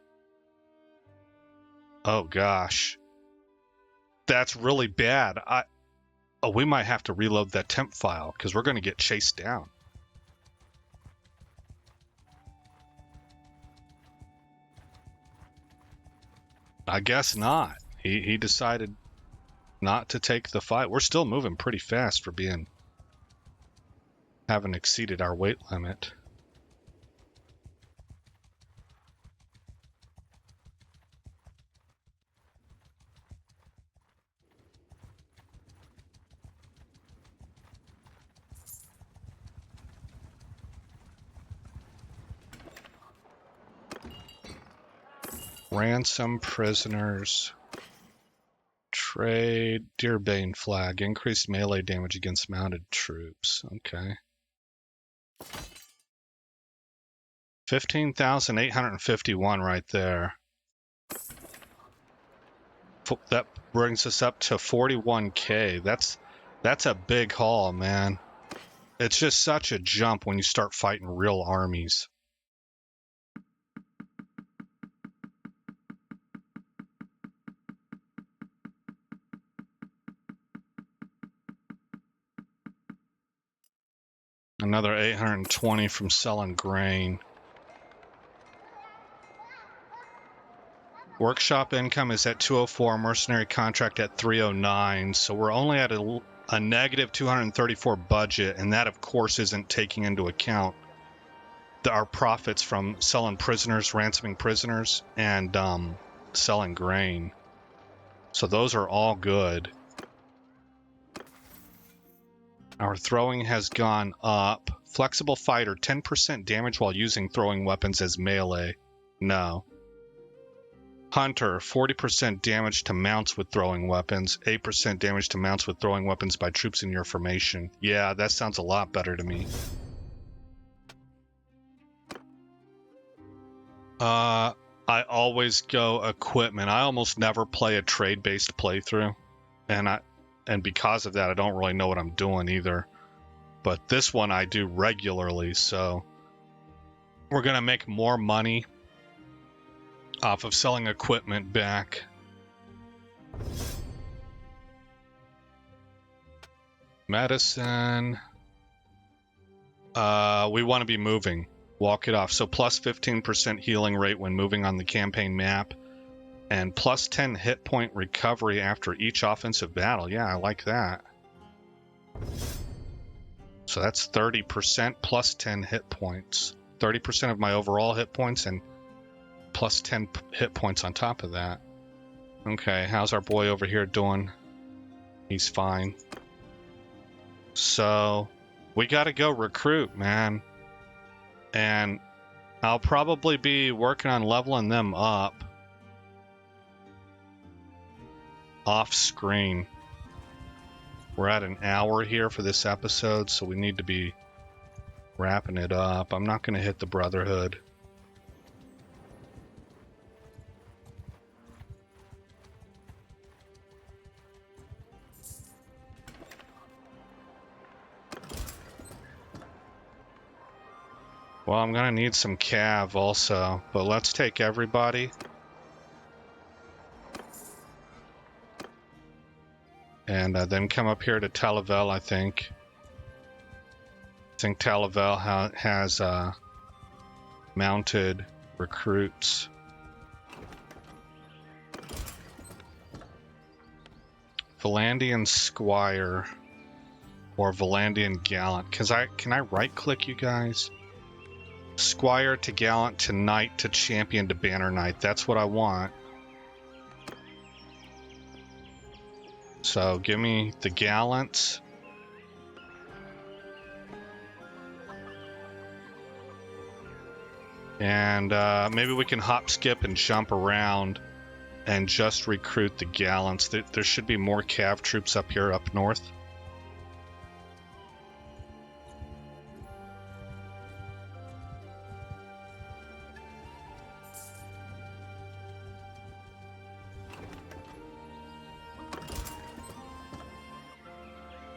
Oh gosh. That's really bad. Oh, we might have to reload that temp file because we're going to get chased down. I guess not. He decided not to take the fight. We're still moving pretty fast for haven't exceeded our weight limit. Ransom prisoners. Trade Deerbane flag. Increased melee damage against mounted troops. Okay. 15,851 right there. That brings us up to 41k. That's a big haul, man. It's just such a jump when you start fighting real armies. Another 820 from selling grain. Workshop income is at 204, mercenary contract at 309, so we're only at a negative 234 budget, and that of course isn't taking into account our profits from selling prisoners, ransoming prisoners, and selling grain. So those are all good. Our throwing has gone up. Flexible fighter, 10% damage while using throwing weapons as melee. No. Hunter, 40% damage to mounts with throwing weapons, 8% damage to mounts with throwing weapons by troops in your formation. Yeah, that sounds a lot better to me. I always go equipment. I almost never play a trade-based playthrough. And and because of that, I don't really know what I'm doing either. But this one I do regularly, so we're gonna make more money off of selling equipment back. Medicine. We want to be moving. Walk it off. So plus 15% healing rate when moving on the campaign map, and plus 10 hit point recovery after each offensive battle. Yeah, I like that. So that's 30% plus 10 hit points. 30% of my overall hit points and plus 10 hit points on top of that. Okay, how's our boy over here doing? He's fine. So we gotta go recruit, man. And I'll probably be working on leveling them up off screen. We're at an hour here for this episode, so we need to be wrapping it up. I'm not going to hit the Brotherhood. Well, I'm going to need some cav also, but let's take everybody. And then come up here to Talavel, I think. I think Talavel has mounted recruits. Vlandian Squire or Vlandian Gallant. Can I right click you guys? Squire to Gallant to Knight to Champion to Banner Knight. That's what I want. So give me the Gallants. And maybe we can hop, skip, and jump around and just recruit the Gallants. There should be more cav troops up here up north.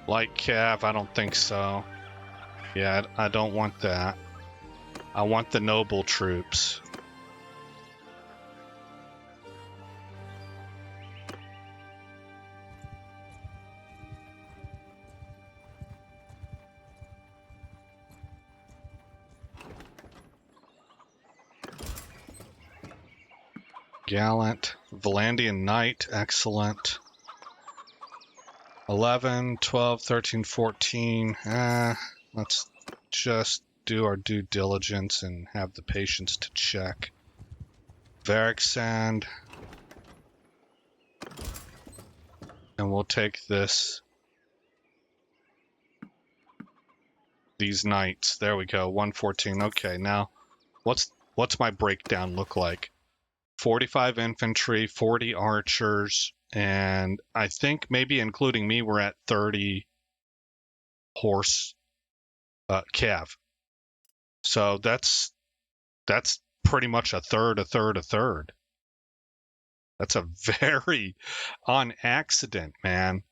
Light cav, I don't think so. Yeah, I don't want that. I want the noble troops. Gallant, Vlandian Knight, excellent. 11, 12, 13, 14. Let's just do our due diligence and have the patience to check. Varricsand. And we'll take these knights. There we go, 114. Okay, now what's my breakdown look like? 45 infantry, 40 archers, and I think maybe including me, we're at 30 horse cav. So that's pretty much a third. That's a very on accident, man.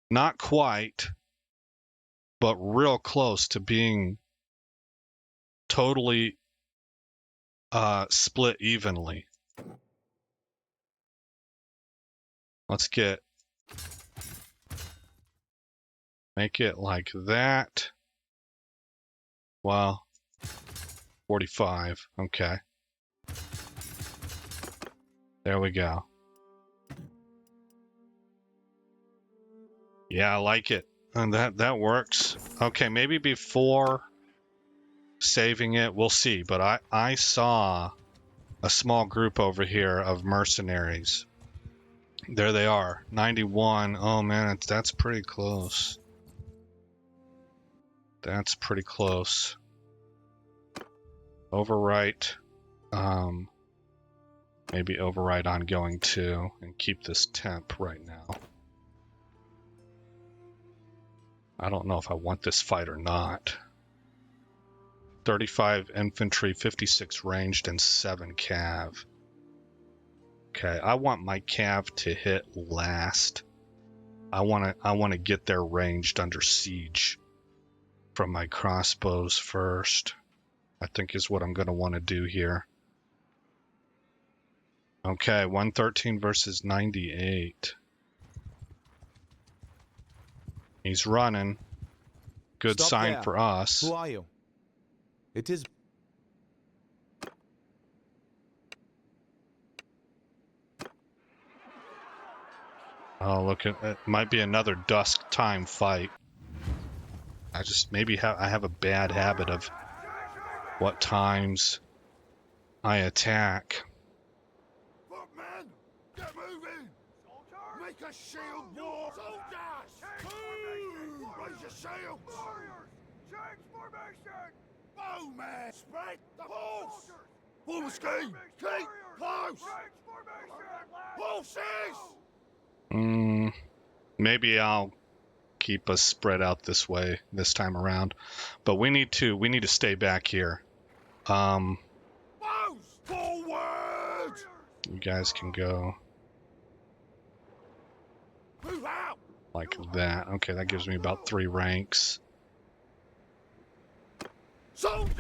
Not quite, but real close to being totally split evenly. Let's make it like that. Well, 45. Okay. There we go. Yeah, I like it. And that works. Okay, maybe before saving it, we'll see. But I saw a small group over here of mercenaries. There they are, 91. Oh man, that's pretty close. That's pretty close. Overwrite. Maybe override ongoing too, and keep this temp right now. I don't know if I want this fight or not. 35 infantry, 56 ranged, and 7 cav. Okay, I want my cav to hit last. I want to get there ranged under siege from my crossbows first. I think is what I'm going to want to do here. Okay, 113 versus 98. He's running. Good Stop sign there. for us. Who are you? It is. Oh, look at it. Might be another dusk time fight. I just maybe I have a bad habit of what times I attack. Footman, get moving! Make a shield wall! Soldiers! Move! Raise your shields! Warriors! Change formation! Bowman! Spread the horse! Form a scheme! Keep close! Horses! Maybe I'll keep us spread out this way this time around, but we need to stay back here. Bows! Forward! You guys can go Move out! like that. Okay, that gives me about 3 ranks. Soldiers!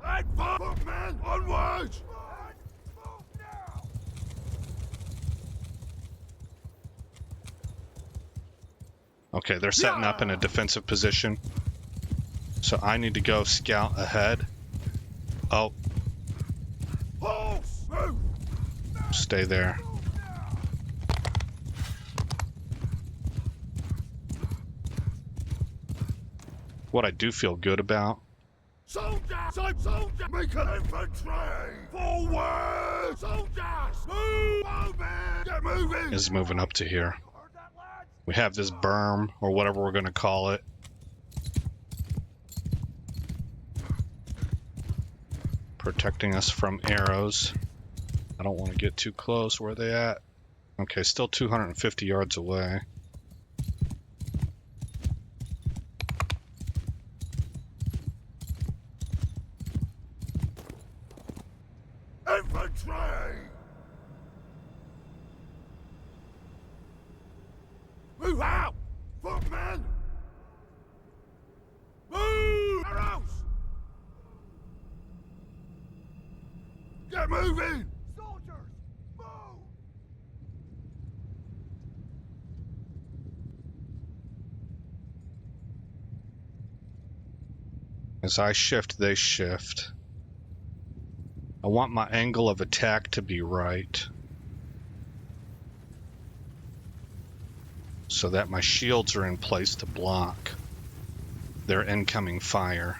Advance! Footman, onward! Okay, they're setting up in a defensive position. So I need to go scout ahead. Oh, Horse! Move! stay there. What I do feel good about Soldier! Soldier! Make an infantry! Forward! Soldiers! Move! Bowman! Get moving! is moving up to here. We have this berm, or whatever we're going to call it. Protecting us from arrows. I don't want to get too close. Where are they at? Okay, still 250 yards away. Infantry! Move out! Footman! Move! Arrows! Get moving! Soldiers! Move! As I shift, they shift. I want my angle of attack to be right, so that my shields are in place to block their incoming fire.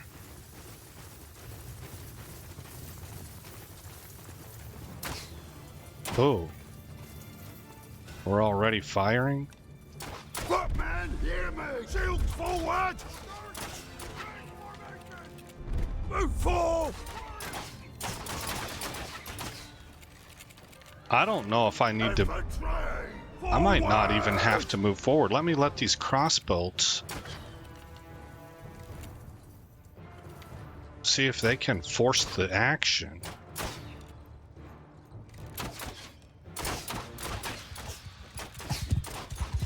Oh, we're already firing? Footman, hear me! Shields forward! Move forward! I don't know if I need to... Infantry! I might not even have Forward! to move forward. Let me let these crossbolts see if they can force the action.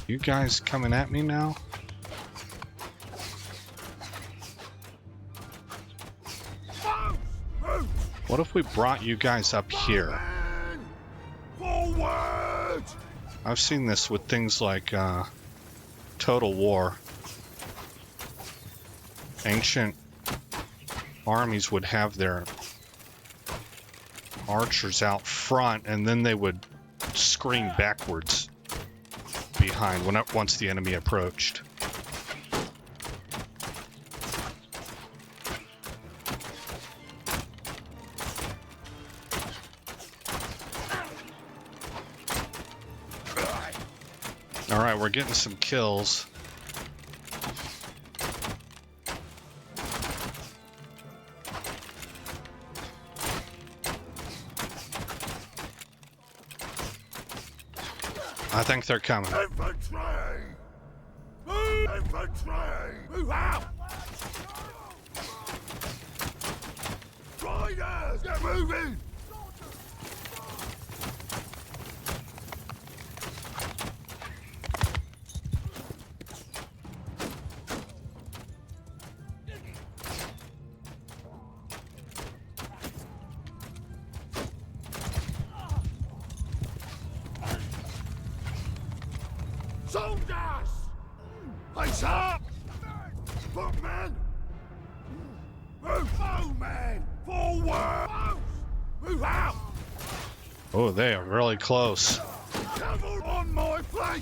You guys coming at me now? Move! What if we brought you guys up here? Man! Forward! I've seen this with things like Total War. Ancient armies would have their archers out front, and then they would scream backwards behind once the enemy approached. All right, we're getting some kills. I think they're coming. Infantry! Move! Infantry! Move out! Riders! Get moving! Soldiers! Face up! Footmen! Move! Bowmen! Forward! Move out! Oh, they are really close. Cavalry on my flank!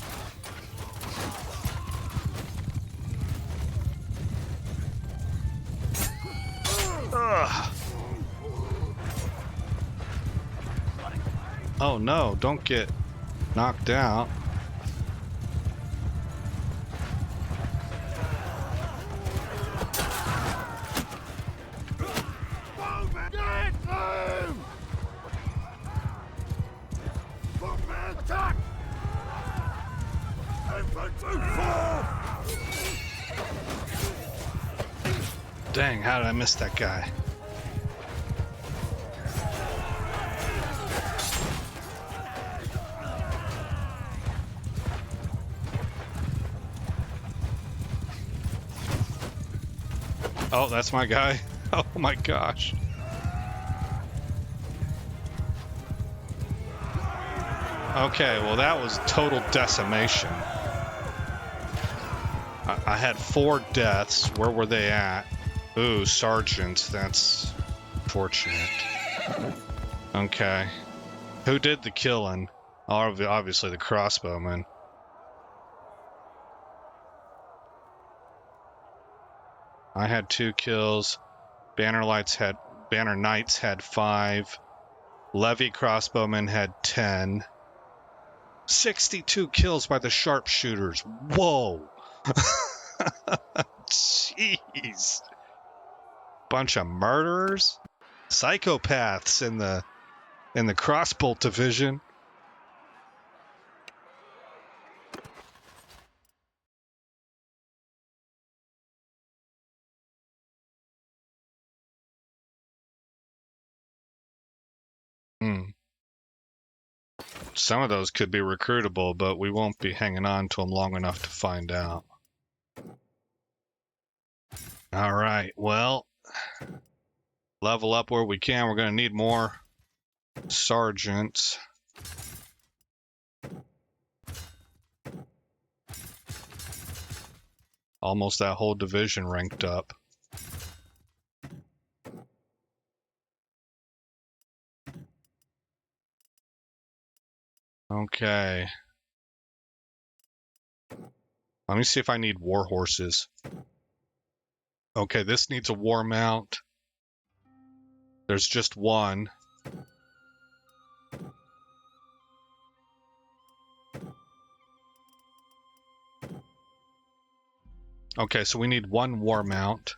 Ugh. Oh no, don't get knocked out. Bowmen! Get through! Footmen! Attack! Infantry forward! Dang, how did I miss that guy? Oh, that's my guy. Oh my gosh. Okay, well that was total decimation. I had 4 deaths. Where were they at? Ooh, sergeants. That's fortunate. Okay. Who did the killing? Obviously the crossbowman. I had 2 kills. Banner Knights had 5. Levy crossbowmen had 10. 62 kills by the sharpshooters. Whoa. Jeez. Bunch of murderers, psychopaths in the crossbolt division. Some of those could be recruitable, but we won't be hanging on to them long enough to find out. All right, well, level up where we can. We're going to need more sergeants. Almost that whole division ranked up. Okay. Let me see if I need war horses. Okay, this needs a war mount. There's just one. Okay, so we need 1 war mount.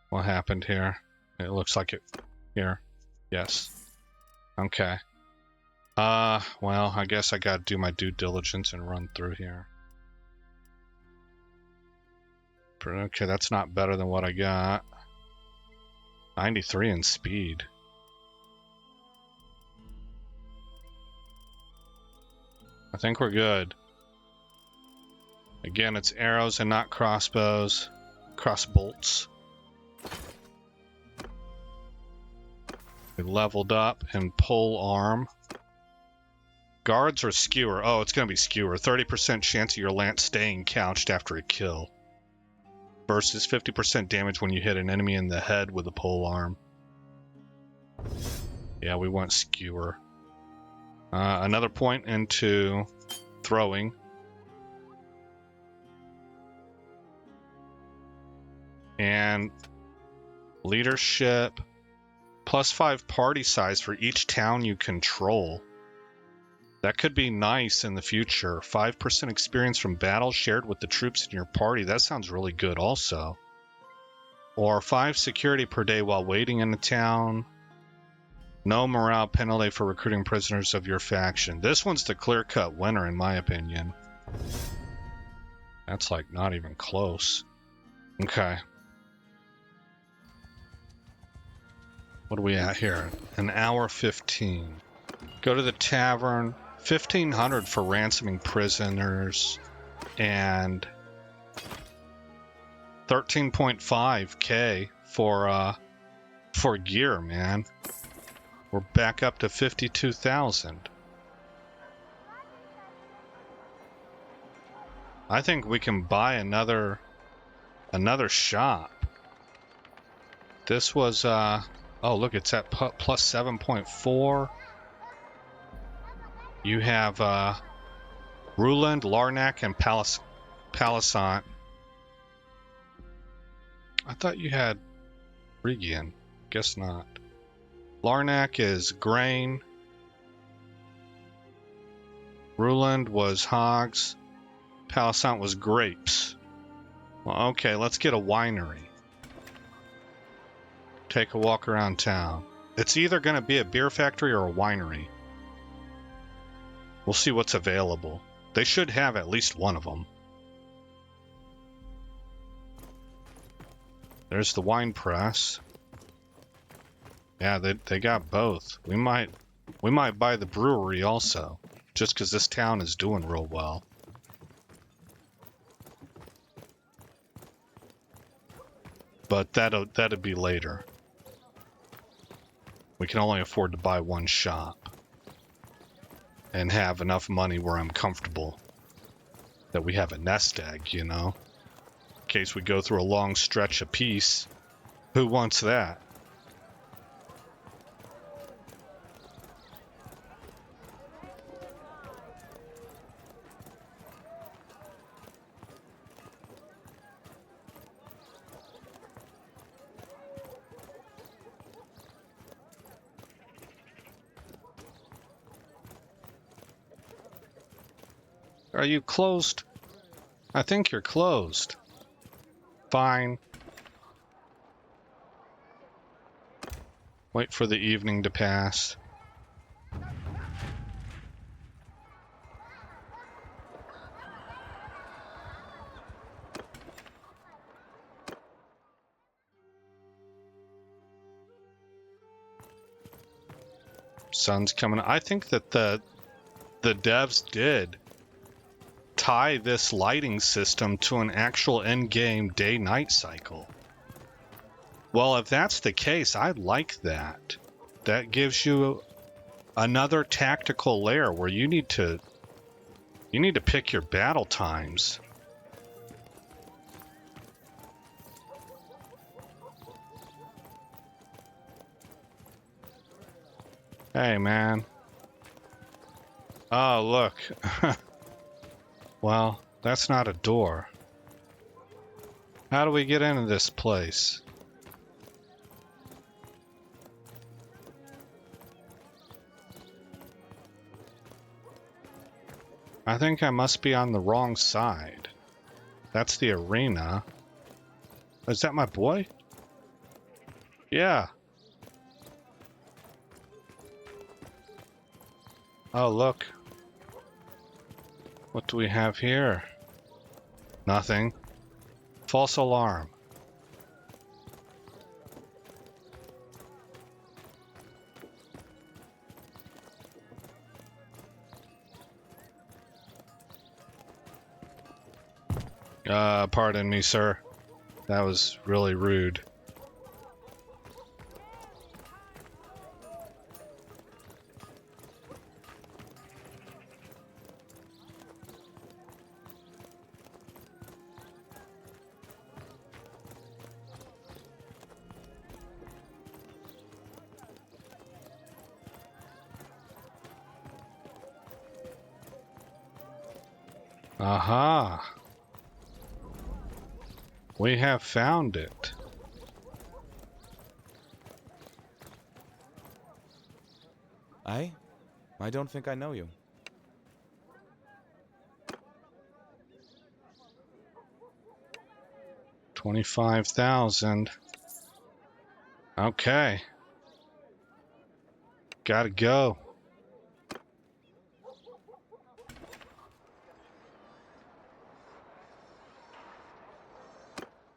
What happened here? It looks like it here. Yes. Okay. Well, I guess I gotta do my due diligence and run through here. Okay, that's not better than what I got. 93 in speed. I think we're good. Again, it's arrows and not crossbows. Crossbolts. We leveled up in pole arm. Guards or skewer? Oh, it's going to be skewer. 30% chance of your lance staying couched after a kill. Versus 50% damage when you hit an enemy in the head with a pole arm. Yeah, we want skewer. Another point into throwing. And leadership. +5 party size for each town you control. That could be nice in the future. 5% experience from battle shared with the troops in your party. That sounds really good also. Or 5 security per day while waiting in a town. No morale penalty for recruiting prisoners of your faction. This one's the clear-cut winner in my opinion. That's like not even close. Okay. What are we at here? An hour 15. Go to the tavern. 1,500 for ransoming prisoners. And 13.5k for gear, man. We're back up to 52,000. I think we can buy another shop. This was oh look, it's at plus 7.4. You have Ruland, Larnak, and Palisant. I thought you had Regian. Guess not. Larnak is grain. Ruland was hogs. Palisant was grapes. Well, okay, let's get a winery. Take a walk around town. It's either going to be a beer factory or a winery. We'll see what's available. They should have at least one of them. There's the wine press. Yeah, they got both. We might buy the brewery also, just because this town is doing real well. But that'd be later. We can only afford to buy one shop and have enough money where I'm comfortable that we have a nest egg, you know, in case we go through a long stretch of peace. Who wants that? Are you closed? I think you're closed. Fine. Wait for the evening to pass. Sun's coming. I think that the devs did tie this lighting system to an actual end-game day-night cycle. Well, if that's the case, I like that. That gives you another tactical layer where you need to pick your battle times. Hey, man. Oh, look. Well, that's not a door. How do we get into this place? I think I must be on the wrong side. That's the arena. Is that my boy? Yeah. Oh, look. What do we have here? Nothing. False alarm. Pardon me, sir. That was really rude. Aha! We have found it. I don't think I know you. $25,000. Okay. Gotta go.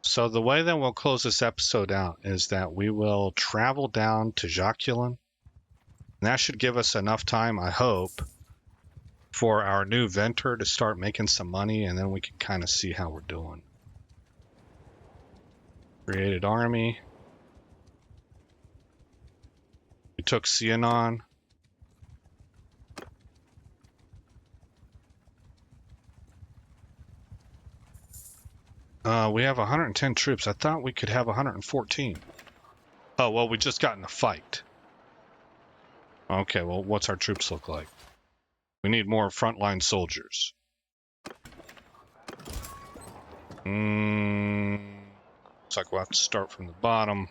So the way that we'll close this episode out is that we will travel down to Joculin. And that should give us enough time, I hope, for our new Venter to start making some money, and then we can kind of see how we're doing. Created army. We took Cianon. We have 110 troops. I thought we could have 114. Oh, well, we just got in a fight. Okay, well, what's our troops look like? We need more frontline soldiers. Looks like we'll have to start from the bottom.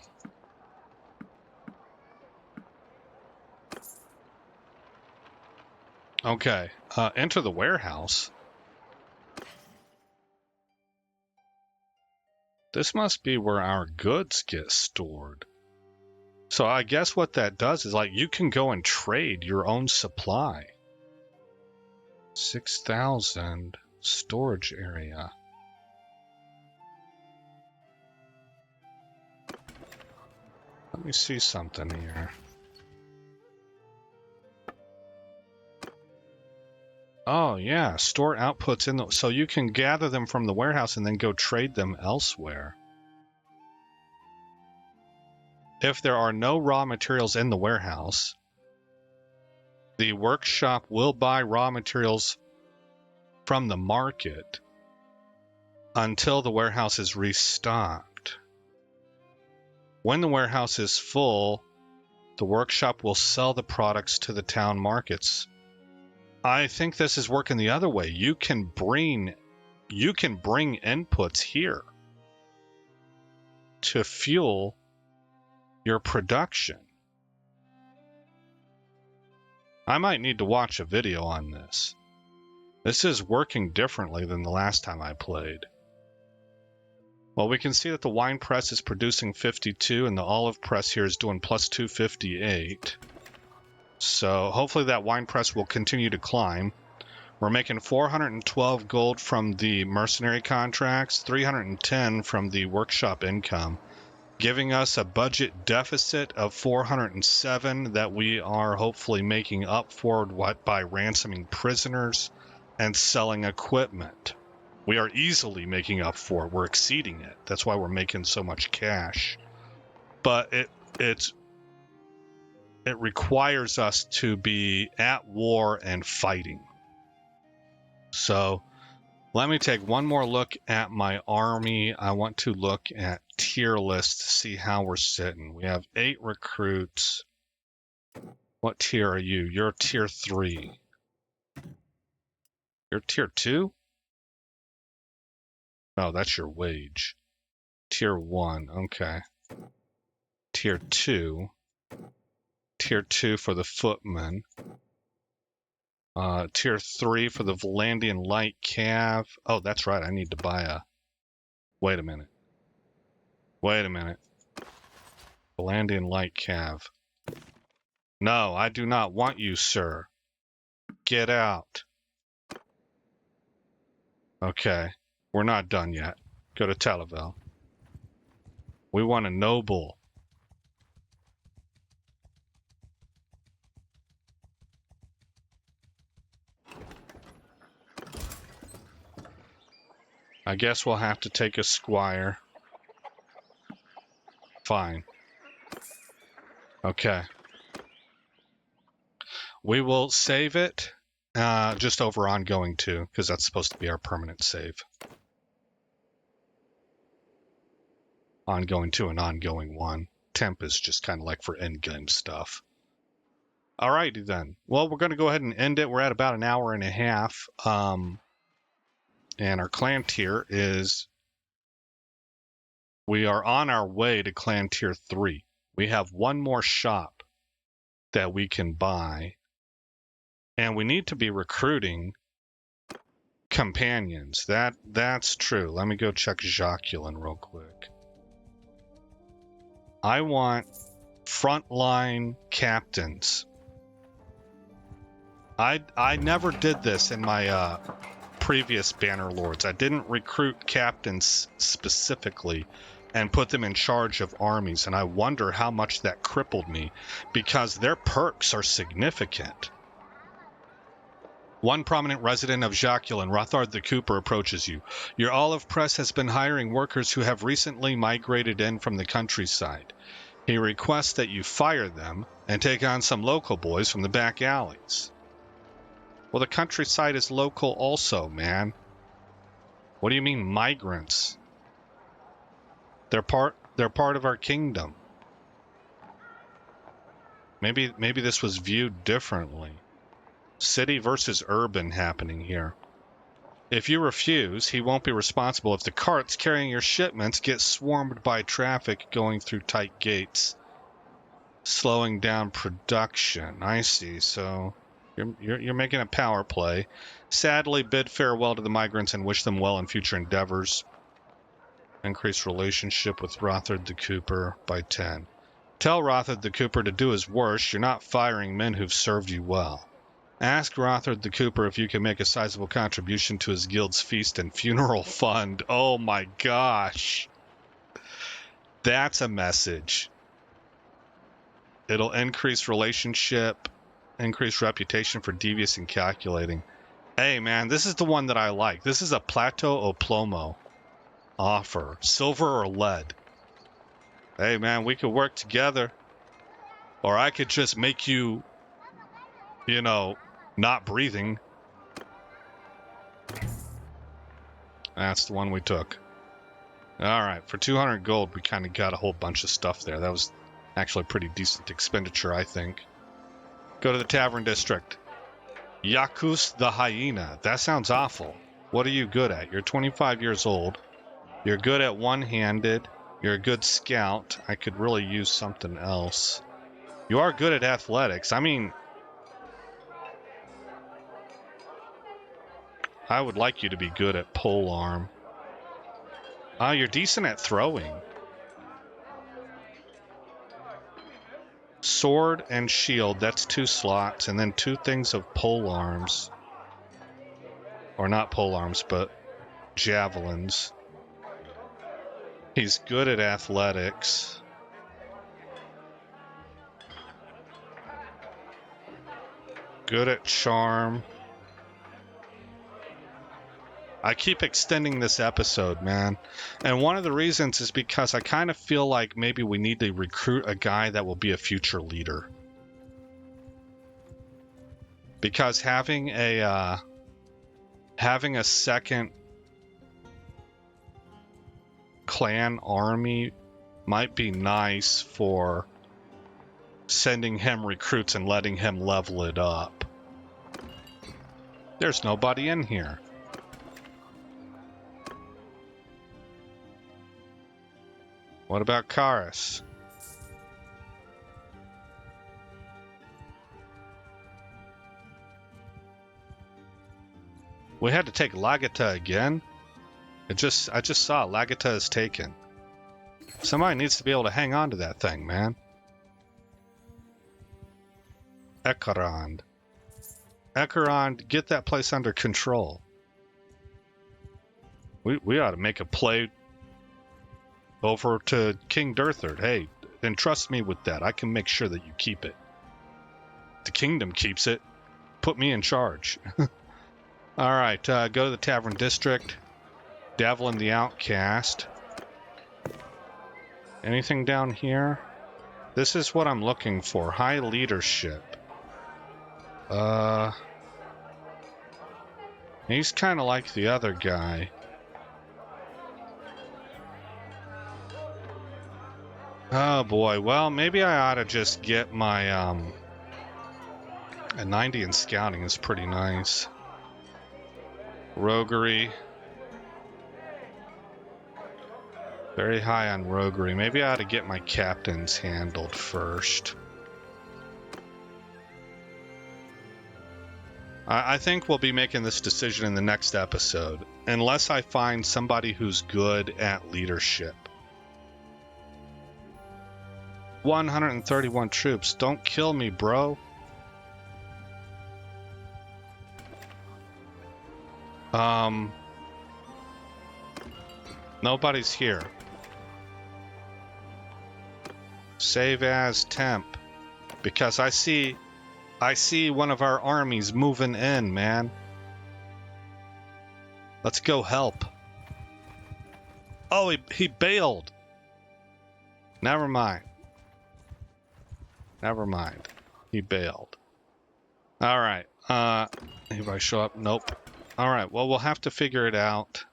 Okay, enter the warehouse. This must be where our goods get stored. So I guess what that does is, like, you can go and trade your own supply. 6,000 storage area. Let me see something here. Oh yeah, store outputs in the, so you can gather them from the warehouse and then go trade them elsewhere. If there are no raw materials in the warehouse, the workshop will buy raw materials from the market until the warehouse is restocked. When the warehouse is full, the workshop will sell the products to the town markets. I think this is working the other way. You can bring inputs here to fuel your production. I might need to watch a video on this. This is working differently than the last time I played. Well, we can see that the wine press is producing 52 and the olive press here is doing plus 258. So hopefully that wine press will continue to climb. We're making 412 gold from the mercenary contracts, 310 from the workshop income, giving us a budget deficit of 407 that we are hopefully making up for by ransoming prisoners and selling equipment. We are easily making up for it. We're exceeding it. That's why we're making so much cash. But it requires us to be at war and fighting. So let me take one more look at my army. I want to look at tier list to see how we're sitting. We have 8 recruits. What tier are you? You're tier 3. You're tier 2? Oh, that's your wage. Tier 1, okay. Tier 2. Tier 2 for the footman. Tier 3 for the Vlandian light cav. Oh, that's right. I need to buy a... Wait a minute. Vlandian light cav. No, I do not want you, sir. Get out. Okay. We're not done yet. Go to Talavel. We want a noble. I guess we'll have to take a squire. Fine. Okay. We will save it just over ongoing 2, because that's supposed to be our permanent save. Ongoing 2 and ongoing 1. Temp is just kind of like for endgame stuff. Alrighty then. Well, we're going to go ahead and end it. We're at about an hour and a half. And our clan tier is... We are on our way to clan tier 3. We have one more shop that we can buy. And we need to be recruiting companions. That's true. Let me go check Joculin real quick. I want frontline captains. I never did this in my previous Bannerlords. I didn't recruit captains specifically and put them in charge of armies, and I wonder how much that crippled me, because their perks are significant. One prominent resident of Joculin, Rothard the Cooper, approaches you. Your olive press has been hiring workers who have recently migrated in from the countryside. He requests that you fire them and take on some local boys from the back alleys. Well, the countryside is local also, man. What do you mean migrants? They're part of our kingdom. Maybe this was viewed differently. City versus urban happening here. If you refuse, he won't be responsible if the carts carrying your shipments get swarmed by traffic going through tight gates, slowing down production. I see. So you're making a power play. Sadly, bid farewell to the migrants and wish them well in future endeavors. Increase relationship with Rothard the Cooper by 10. Tell Rothard the Cooper to do his worst. You're not firing men who've served you well. Ask Rothard the Cooper if you can make a sizable contribution to his guild's feast and funeral fund. Oh my gosh. That's a message. It'll increase relationship, increase reputation for devious and calculating. Hey man, this is the one that I like. This is a Plateau o Plomo offer. Silver or lead. Hey man, we could work together. Or I could just make you, not breathing. That's the one we took. Alright, for 200 gold, we kind of got a whole bunch of stuff there. That was actually a pretty decent expenditure, I think. Go to the Tavern District. Yakus the Hyena. That sounds awful. What are you good at? You're 25 years old. You're good at one-handed. You're a good scout. I could really use something else. You are good at athletics. I mean, I would like you to be good at polearm. You're decent at throwing. Sword and shield, that's 2 slots, and then 2 things of polearms. Or not polearms, but javelins. He's good at athletics. Good at charm. I keep extending this episode, man. And one of the reasons is because I kind of feel like maybe we need to recruit a guy that will be a future leader. Because having a second clan army might be nice for sending him recruits and letting him level it up. There's nobody in here. What about Karis? We had to take Lagata again? I just saw Lagata is taken. Somebody needs to be able to hang on to that thing, man. Ekarand. Ekarand, get that place under control. We ought to make a play over to King Durthard. Hey, entrust me with that. I can make sure that you keep it. The kingdom keeps it. Put me in charge. Alright, go to the Tavern District. Davlin the Outcast. Anything down here? This is what I'm looking for. High leadership. He's kind of like the other guy. Oh boy, well, maybe I ought to just get my, a 90 in scouting is pretty nice. Roguery. Very high on roguery. Maybe I ought to get my captains handled first. I think we'll be making this decision in the next episode, unless I find somebody who's good at leadership. 131 troops. Don't kill me, bro. Nobody's here. Save as temp. Because I see one of our armies moving in, man. Let's go help. Oh, he bailed. Never mind. Never mind. He bailed. All right. Anybody show up? Nope. All right. Well, we'll have to figure it out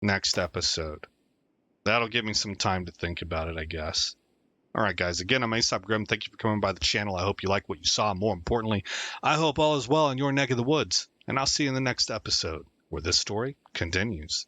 next episode. That'll give me some time to think about it, I guess. All right, guys. Again, I'm Aesop Grim. Thank you for coming by the channel. I hope you like what you saw. More importantly, I hope all is well in your neck of the woods. And I'll see you in the next episode, where this story continues.